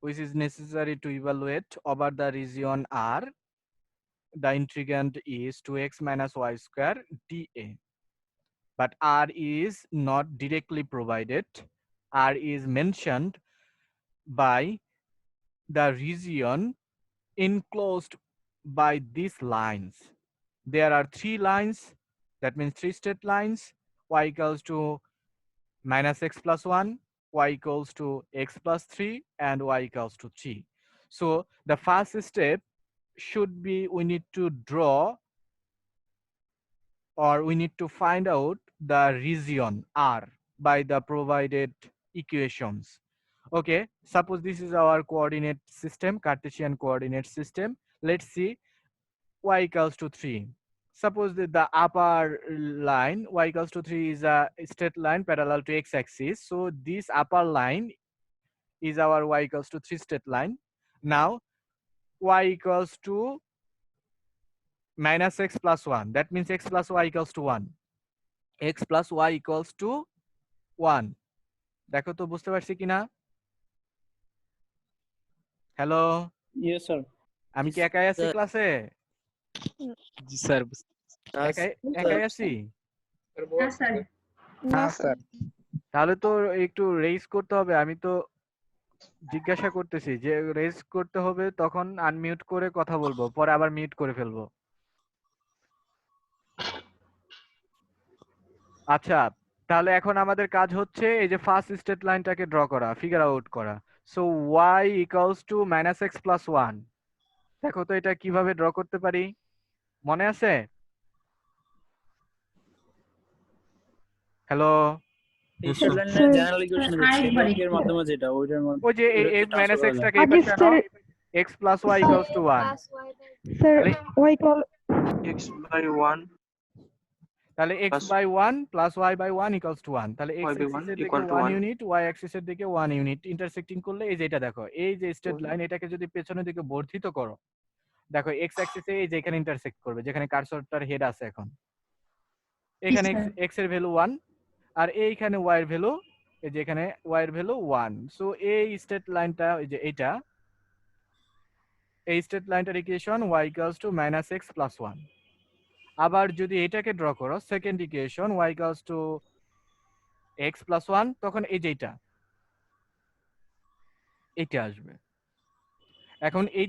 which is necessary to evaluate over the region R. The integrand is 2x minus y square dA. But R is not directly provided. R is mentioned by the region enclosed by these lines. There are 3 lines, that means 3 straight lines, y equals to minus x plus 1, y equals to x plus 3, and y equals to 3. So the first step should be we need to draw or we need to find out the region R by the provided equations. Okay, suppose this is our coordinate system, Cartesian coordinate system. Let's see, y equals to 3. Suppose that the upper line y equals to 3 is a straight line parallel to x-axis. So this upper line is our y equals to 3 straight line. Now y equals to minus x plus 1. That means x plus y equals to 1. X plus y equals to 1. দেখো তো বুঝতে পারছি কিনা? Hello, yes sir. আমি কি একাই আছি ক্লাসে? জি স্যার। একাই আছি? না স্যার। তাহলে তো একটু রেজ করতে হবে। আমি তো জিজ্ঞাসা করতেছি যে রেজ করতে হবে, তখন আনমিউট করে কথা বলবো, পরে আবার মিউট করে ফেলবো। আচ্ছা, তাহলে এখন আমাদের কাজ হচ্ছে এই যে ফার্স্ট স্টেট লাইনটাকে ড্র করা, ফিগার আউট করা। So y equals two -x + 1। দেখো তো এটা কিভাবে ড্র করতে পারি, মনে আছে? হ্যালো, এই স্টেট লাইনের জেনারেল ইকুয়েশন যে ছেদ অঙ্কের মাধ্যমে যেটা ওইটার মধ্যে ওই যে এই ট্রান্সফার করা -x যায়। টাকে এই পাশে আনো, x + y equals two 1। Sir তাহলে y ইকুয়াল x by 1 তাহলে x plus by 1 plus y by 1 equals to 1। তাহলে x y by 1 অ্যাক্সিসের দিকে equal to 1 1. ইউনিট, y অ্যাক্সিসের দিকে 1 ইউনিট, ইন্টারসেক্টিং করলে এই যে এটা দেখো, এই যে স্ট্রেট লাইন এটাকে যদি পেছনের দিকে বর্ধিত করো, দেখো x অ্যাক্সিসে এই যে এখানে ইন্টারসেক্ট করবে, যেখানে কার্সরটার হেড আছে এখন। এখানে x এর ভ্যালু 1 আর এইখানে y এর ভ্যালু, এই যে এখানে y এর ভ্যালু 1। সো এই স্ট্রেট লাইনটা, এই যে এইটা, এই স্ট্রেট লাইনটার equation y equals to -x + 1। আবার যদি এটাকে ড্র করো, second equation y equals to x + 1, তখন এই যে এইটা আসবে। এখন এই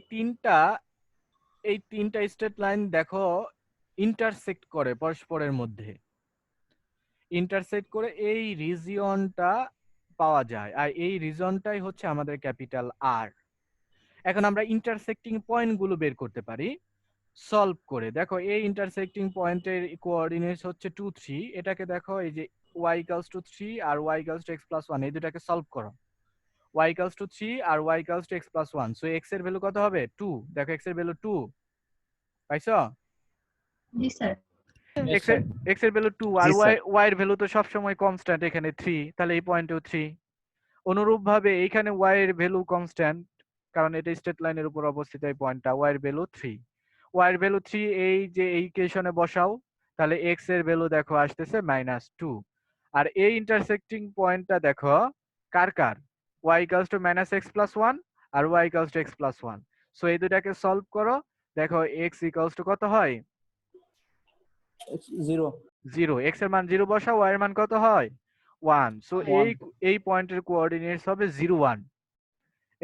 তিনটা স্ট্রেট লাইন দেখো ইন্টারসেক্ট করে পরস্পরের মধ্যে, ইন্টারসেক্ট করে এই রিজিয়নটা পাওয়া যায়, আর এই রিজিয়নটাই হচ্ছে আমাদের ক্যাপিটাল আর। এখন আমরা ইন্টারসেক্টিং পয়েন্টগুলো বের করতে পারি সলভ করে। দেখো এই ইন্টারসেক্টিং পয়েন্টের কোঅর্ডিনেটস হচ্ছে 2 3। এটাকে দেখো এই যে y equals to 3 আর y equals to x + 1, এই দুটাকে সলভ করো। y equals to 3 আর y equals to x + 1। So x এর ভ্যালু কত হবে? 2। দেখো x এর ভ্যালু 2 পাইছো? জি স্যার। x এর ভ্যালু 2 আর y এর ভ্যালু তো সব সময় কনস্ট্যান্ট, এখানে 3, তাহলে এই পয়েন্টেও 3। অনুরূপভাবে এইখানে y এর ভ্যালু কনস্ট্যান্ট, কারণ এটা স্ট্রেট লাইনের উপর অবস্থিত এই পয়েন্টটা, y এর ভ্যালু 3। y এর ভ্যালু 3 এই যে এই ইকুয়েশনে বসাও, তাহলে x এর ভ্যালু দেখো আসতেছে -2। আর এই ইন্টারসেক্টিং পয়েন্টটা দেখো কার কার, y equals to -x + 1 আর y equals to x + 1। সো এই দুটাকে সলভ করো, দেখো x equals to কত হয়? 0। x এর মান 0 বসাও, y এর মান কত হয়? 1। সো এই পয়েন্টের কোঅর্ডিনেটস হবে 0 1।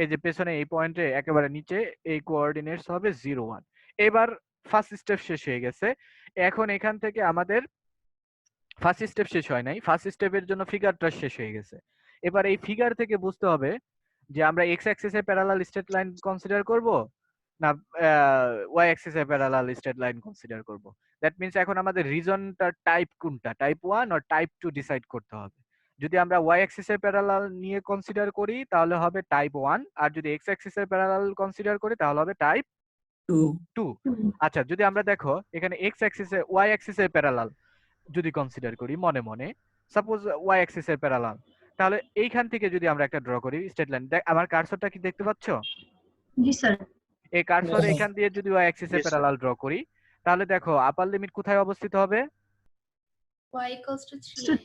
এই যে পেছনে এই পয়েন্টে একেবারে নিচে এই কোঅর্ডিনেটস হবে 0 1। এবার ফার্স্ট স্টেপ শেষ হয়ে গেছে। এখন এখান থেকে আমাদের ফার্স্ট স্টেপ শেষ হয় নাই, ফার্স্ট স্টেপের জন্য ফিগারটা শেষ হয়ে গেছে। এবার এই ফিগার থেকে বুঝতে হবে যে আমরা এক্স অ্যাক্সিসে প্যারালাল স্ট্রেট লাইন কনসিডার করব না ওয়াই অ্যাক্সিসে প্যারালাল স্ট্রেট লাইন কনসিডার করব। দ্যাট মিন্স এখন আমাদের রিজনটার টাইপ কোনটা, টাইপ 1 আর টাইপ 2 ডিসাইড করতে হবে। যদি আমরা ওয়াই অ্যাক্সিসে প্যারালাল নিয়ে কনসিডার করি তাহলে হবে টাইপ 1, আর যদি এক্স অ্যাক্সিসে প্যারালাল কনসিডার করি তাহলে হবে টাইপ 2। আচ্ছা, যদি আমরা দেখো এখানে এক্স অ্যাক্সিসে ওয়াই অ্যাক্সিসে প্যারালাল যদি কনসিডার করি মনে মনে, সাপোজ ওয়াই অ্যাক্সিস এর প্যারালাল, তাহলে এইখান থেকে যদি আমরা একটা ড্র করি স্ট্রেট লাইন, আমার কার্সরটা কি দেখতে পাচ্ছো? জি স্যার। এই কার্সর এখান দিয়ে যদি ওয়াই অ্যাক্সিস এর প্যারালাল ড্র করি, তাহলে দেখো আপার লিমিট কোথায় অবস্থিত হবে? y equals to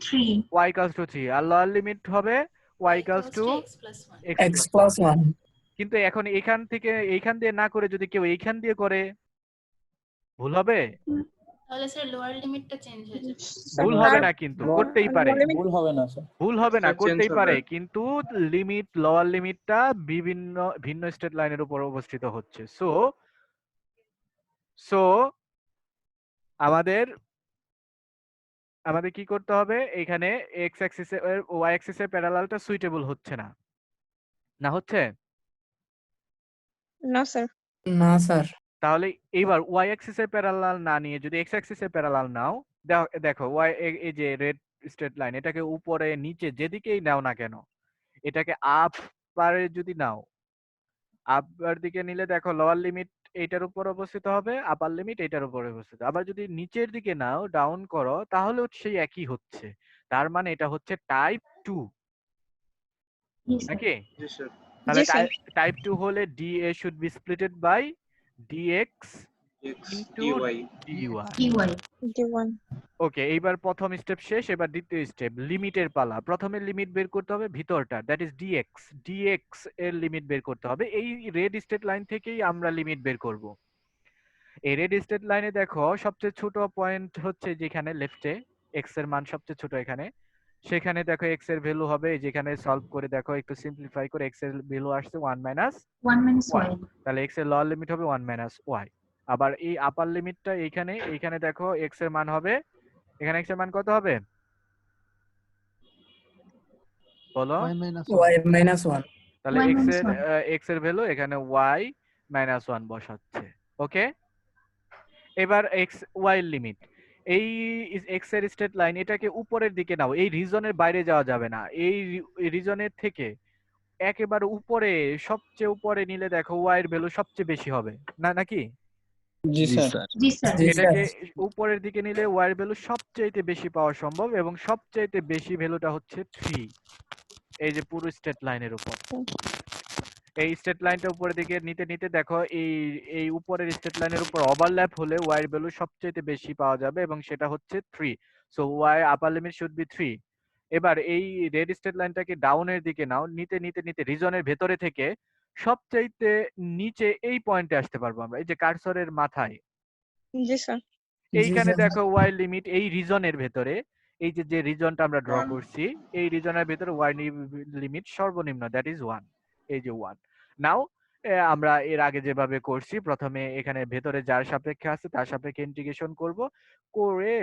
3 y equals to 3 আর লোয়ার লিমিট হবে y equals to x plus 1 কিন্তু এখন এইখান দিয়ে না করে যদি কেউ এইখান দিয়ে করে, ভুল হবে? তাহলে স্যার লোয়ার লিমিটটা চেঞ্জ হয়ে যাবে। ভুল হবে না, কিন্তু করতেই পারে। ভুল হবে না স্যার, ভুল হবে না, স্যার, করতেই change পারে, হবে। কিন্তু লিমিট লোয়ার লিমিটটা ভিন্ন স্টেট লাইনের উপর অবস্থিত হচ্ছে। সো আমাদের কি করতে হবে, এখানে এক্স অ্যাক্সিস এর ওয়াই অ্যাক্সিস এর প্যারালালটা সুইটেবল হচ্ছে না, না হচ্ছে? না স্যার। না স্যার তাহলে এইবার ওয়াই অ্যাক্সিস এর প্যারালাল না নিয়ে যদি এক্স অ্যাক্সিস এর প্যারালাল নাও, দেখো ওয়াই এই যে রেড স্ট্রেট লাইন, এটাকে উপরে নিচে যেদিকেই নাও না কেন, এটাকে আপ পারে যদি নাও, আপার দিকে নিলে দেখো লোয়ার লিমিট এইটার উপর অবস্থিত হবে, আপার লিমিট এইটার উপর অবস্থিত। আবার যদি নিচের দিকে নাও, ডাউন করো, তাহলেও সেই একই হচ্ছে। তার মানে এটা হচ্ছে টাইপ 2 নাকি? জি স্যার। তাহলে জি স্যার। টাইপ 2 হলে dA should be splitted by dx x into dy dy। জি 1 ওকে, এইবার প্রথম স্টেপ শেষ, এবার দ্বিতীয় স্টেপ লিমিটের পালা। প্রথমে লিমিট বের করতে হবে ভিতরটা, দ্যাট ইজ dx এর লিমিট বের করতে হবে। এই রেড স্ট্রেট লাইন থেকেই আমরা লিমিট বের করব। এই রেড স্ট্রেট লাইনে দেখো সবচেয়ে ছোট পয়েন্ট হচ্ছে যেখানে লেফটে, x এর মান সবচেয়ে ছোট এখানে, সেখানে দেখো x এর ভ্যালু হবে, যেখানে সলভ করে দেখো একটু সিম্পলিফাই করে x এর ভ্যালু আসছে 1 মাইনাস y, তাহলে x এর লোয়ার লিমিট হবে 1 মাইনাস y। আবার এই আপার লিমিটটা এইখানে দেখো x এর মান হবে, এখানে x এর মান কত হবে? বলো y -1 তাহলে Y x minus এর 1 x এর ভ্যালু এখানে y -1 বসাচ্ছে। ওকে, এবার x y এর লিমিট, এই x এর স্ট্রেট লাইন এটাকে উপরের দিকে নাও, এই রিজনের বাইরে যাওয়া যাবে না, এই রিজনের থেকে একেবারে উপরে, সবচেয়ে উপরে নিলে দেখো y এর ভ্যালু সবচেয়ে বেশি হবে না, নাকি? জি স্যার জি স্যার এটাকে উপরের দিকে নিলে y এর ভ্যালু সবচেয়ে বেশি পাওয়া সম্ভব, এবং সবচেয়ে বেশি ভ্যালুটা হচ্ছে 3, এই যে পুরো স্ট্রেট লাইনের উপর। এই স্ট্রেট লাইনটা উপরের দিকে নিতে নিতে দেখো এই উপরের স্ট্রেট লাইনের উপর ওভারল্যাপ হলে y এর ভ্যালু সবচেয়ে বেশি পাওয়া যাবে, এবং সেটা হচ্ছে 3। So y upper limit should be 3। এবার এই রেড স্ট্রেট লাইনটাকে ডাউনের দিকে নাও, নিতে নিতে নিতে রিজনের ভেতরে থেকে সবচাইতে নিচে এই পয়েন্টে আসতে পারবো আমরা, এই যে কার্সরের মাথায় জি স্যার এইখানে দেখো y লিমিট এই রিজনের ভেতরে, এই যে যে রিজনটা আমরা ড্র করছি এই রিজনের ভেতরে y লিমিট সর্বনিম্ন, দ্যাট ইজ 1, এই যে 1। নাও আমরা এর আগে যেভাবে করছি, প্রথমে এখানে ভেতরে যার সাপেক্ষে আছে তার সাপেক্ষে ইন্টিগ্রেশন করব, করে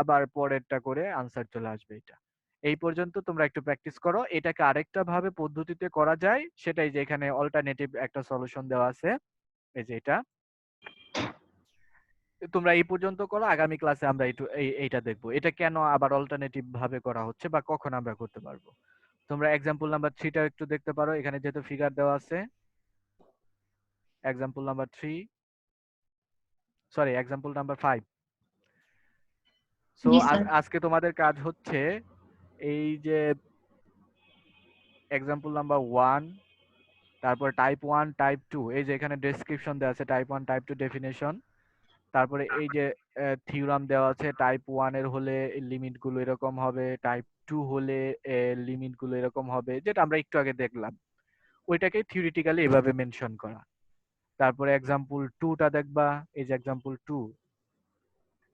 আবার পরেরটা করে আনসার চলে আসবে। এটা এই পর্যন্ত তোমরা একটু প্র্যাকটিস করো। এটাকে আরেকটা ভাবে পদ্ধতিতে করা যায়, সেটাই যে এখানে অল্টারনেটিভ একটা সলিউশন দেওয়া আছে, এই যে এটা। তোমরা এই পর্যন্ত করো, আগামী ক্লাসে আমরা এইটা দেখবো, এটা কেন আবার অল্টারনেটিভ ভাবে করা হচ্ছে বা কখন আমরা করতে পারবো। তোমরা এক্সাম্পল নাম্বার 3টা একটু দেখতে পারো, এখানে যেহেতু ফিগার দেওয়া আছে। Example number 3, sorry example number 5। So জি স্যার আজকে তোমাদের কাজ হচ্ছে এই যে এক্সাম্পল নাম্বার 1, তারপর টাইপ 1 টাইপ 2, এই যে এখানে ডেসক্রিপশন দেওয়া আছে টাইপ 1 টাইপ 2 ডেফিনেশন, তারপরে এই যে থিওরাম দেওয়া আছে, টাইপ 1 এর হলে লিমিট গুলো এরকম হবে, টাইপ 2 হলে লিমিট গুলো এরকম হবে, যেটা আমরা একটু আগে দেখলাম, ওইটাকে থিওরিটিক্যালি এভাবে মেনশন করা। তারপরে এক্সাম্পল 2টা দেখবা, এই যে example 2,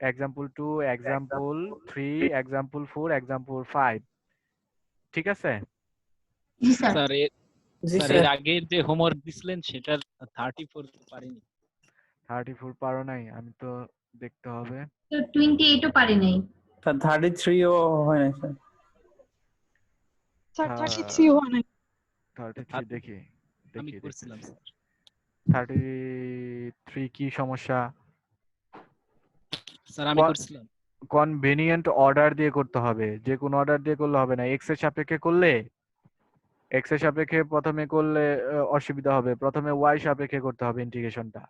example 2, example 3, example 4, example 5, ঠিক আছে? জি স্যার স্যার স্যার এর আগের যে হোমওয়ার্ক দিছিলেন সেটার 34 পারিনি। 34 পারো নাই? আমি তো দেখতে হবে। তো 28 ও পারি নাই স্যার 33 ও হয় না স্যার। স্যার 33 হয় নাই 33 দেখি আমি দেখি করছিলাম স্যার। 33 কি সমস্যা? স্যার আমি করছিলাম। কনভেনিয়েন্ট অর্ডার দিয়ে করতে হবে, যে কোনো অর্ডার দিয়ে করলে হবে না। এক্স এর সাপেক্ষে করলে, এক্স এর সাপেক্ষে প্রথমে করলে অসুবিধা হবে, প্রথমে ওয়াই সাপেক্ষে করতে হবে ইন্টিগ্রেশনটা।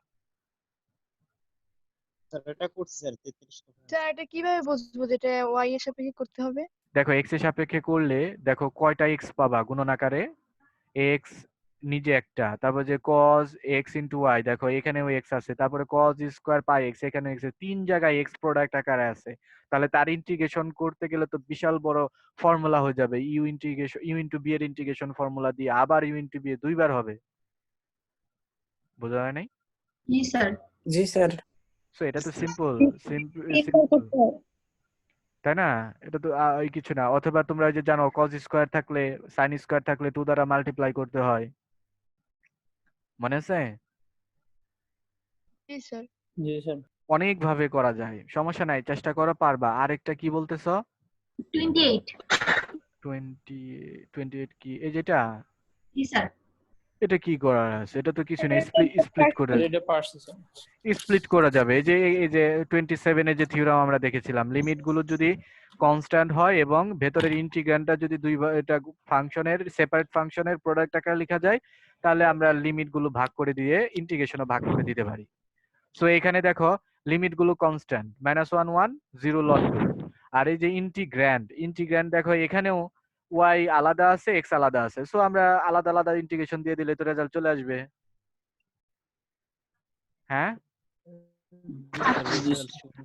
স্যার এটা করছি স্যার 33 টা। স্যার এটা কিভাবে বুঝবো যেটা y এর সাপেক্ষে করতে হবে? দেখো এক্স এর সাপেক্ষে করলে দেখো কয়টা এক্স পাবা গুণন আকারে, এক্স নিজে একটা, তারপর যে cos x ইনটু y, দেখো এখানেও x আছে, তারপরে cos স্কয়ার পাই x, এখানে x, তিন জায়গায় x প্রোডাক্ট আকারে আছে। তাহলে তার ইন্টিগ্রেশন করতে গেলে তো বিশাল বড় ফর্মুলা হয়ে যাবে, u integration u into b এর ইন্টিগ্রেশন ফর্মুলা দিয়ে আবার u ইনটু b দুইবার হবে। বোঝা যায় নাই? জি স্যার জি স্যার সো এটা তো সিম্পল তাই না? এটা তো ওই কিছু না। অথবা তোমরা যে জানো cos স্কয়ার থাকলে sin স্কয়ার থাকলে 2 দ্বারা মাল্টিপ্লাই করতে হয়, মনে আছে? জি স্যার জি স্যার অনেক ভাবে করা যায়, সমস্যা নাই, চেষ্টা করো পারবা। আরেকটা কি বলতেছো? 28 28 কি এই যেটা? জি স্যার এটা কি করার আছে? এটা তো কিছু নেই, স্প্লিট করে এটা পারছি স্যার। স্প্লিট করা যাবে। এই যে 27 এর যে থিওরাম আমরা দেখেছিলাম, লিমিট গুলো যদি কনস্ট্যান্ট হয় এবং ভেতরের ইন্টিগ্র্যান্ডটা যদি এটা ফাংশনের সেপারেট ফাংশনের প্রোডাক্ট আকারে লেখা যায়, তাহলে আমরা লিমিট গুলো ভাগ করে দিয়ে ইন্টিগ্রেশনও ভাগ করে দিতে পারি। সো এখানে দেখো লিমিট গুলো কনস্ট্যান্ট, -1 1 0 log 2। আর এই যে ইন্টিগ্র্যান্ড দেখো এখানেও y আলাদা আছে x আলাদা আছে, সো আমরা আলাদা আলাদা ইন্টিগ্রেশন দিয়ে দিলে তো রেজাল্ট চলে আসবে। হ্যাঁ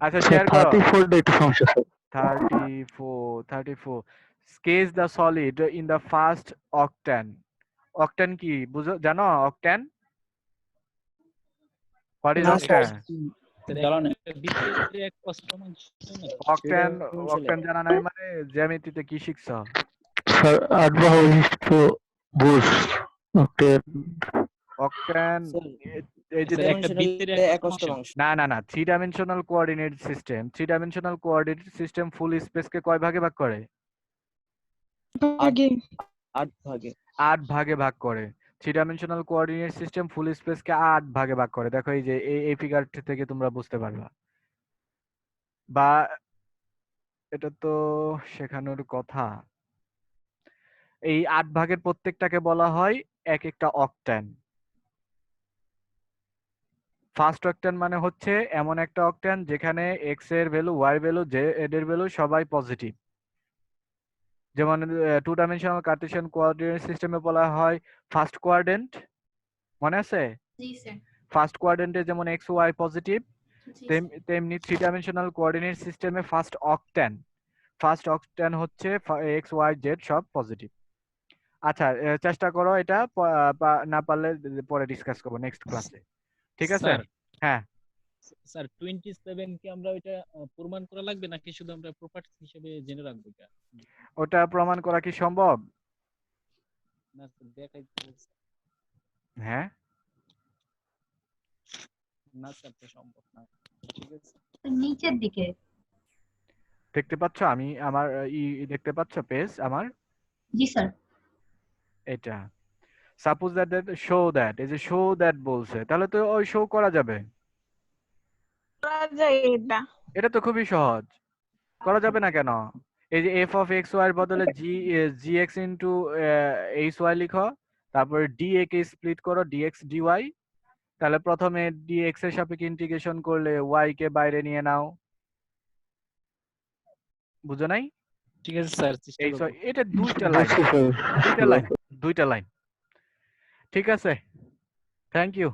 আচ্ছা শেয়ার করো। 34 টা একটু সমস্যা স্যার। 34 sketch the solid in the first octant. Octant কি বুঝো, জানো অক্টান? What is অক্টান? অক্টান জানা নাই মানে জ্যামিতিতে কি শিখছো? স্যার 8 বাহু বিশিষ্ট বুশ অক্টান এই যে না না না 3 dimensional coordinate system, 3 dimensional coordinate system full space কে কয় ভাগে ভাগ করে? 8 ভাগে 8 ভাগে ভাগ করে। 3 ডাইমেনশনাল কোঅর্ডিনেট সিস্টেম ফুল স্পেসকে 8 ভাগে ভাগ করে। দেখো এই যে এই ফিগার থেকে তোমরা বুঝতে পারবা। বা এটা তো শেখানোর কথা। এই 8 ভাগের প্রত্যেকটাকে বলা হয় এক একটা অক্টান। ফার্স্ট অক্টান মানে হচ্ছে এমন একটা অক্টান যেখানে এক্স এর ভ্যালু, ওয়াই ভ্যালু, জেড এর ভ্যালু সবাই পজিটিভ। যেমন 2 ডাইমেনশনাল কার্টেসিয়ান কোঅর্ডিনেট সিস্টেমে বলা হয় ফার্স্ট কোয়াড্রেন্ট, মনে আছে? জি স্যার। ফার্স্ট কোয়াড্রেন্টে যেমন এক্স ওয়াই পজিটিভ, জি তেমনি 3 ডাইমেনশনাল কোঅর্ডিনেট সিস্টেমে ফার্স্ট অক্টান হচ্ছে এক্স ওয়াই জেড সব পজিটিভ। আচ্ছা, চেষ্টা করো এটা, না পারলে পরে ডিসকাস করবো নেক্সট ক্লাসে, ঠিক আছে? স্যার হ্যাঁ স্যার 27 কে আমরা ওইটা প্রমাণ করা লাগবে নাকি শুধু আমরা প্রপার্টি হিসেবে জেনে রাখবো এটা? ওটা প্রমাণ করা কি সম্ভব? না স্যার দেখাই হ্যাঁ না স্যার তো সম্ভব না। ঠিক আছে নিচের দিকে দেখতে পাচ্ছ, আমি আমার দেখতে পাচ্ছ পেজ আমার? জি স্যার। এটা সাপোজ দ্যাট শো দ্যাট, এই যে শো দ্যাট বলছে, তাহলে তো ওই শো করা যাবে। করা যায় এটা। এটা তো খুবই সহজ, করা যাবে না কেন? এই যে এফ অফ এক্স ওয়াই এর বদলে জি এক্স ইন্টু এইচ ওয়াই লিখো, তারপরে ডি এ কে স্প্লিট করো ডিএক্স ডিওয়াই। তাহলে প্রথমে ডিএক্স এর সাপেক্ষে ইন্টিগ্রেশন করলে ওয়াই কে বাইরে নিয়ে নাও, বুঝো নাই? ঠিক আছে স্যার চেষ্টা করব। এটা দুইটা লাইন, ঠিক আছে, থ্যাংক ইউ।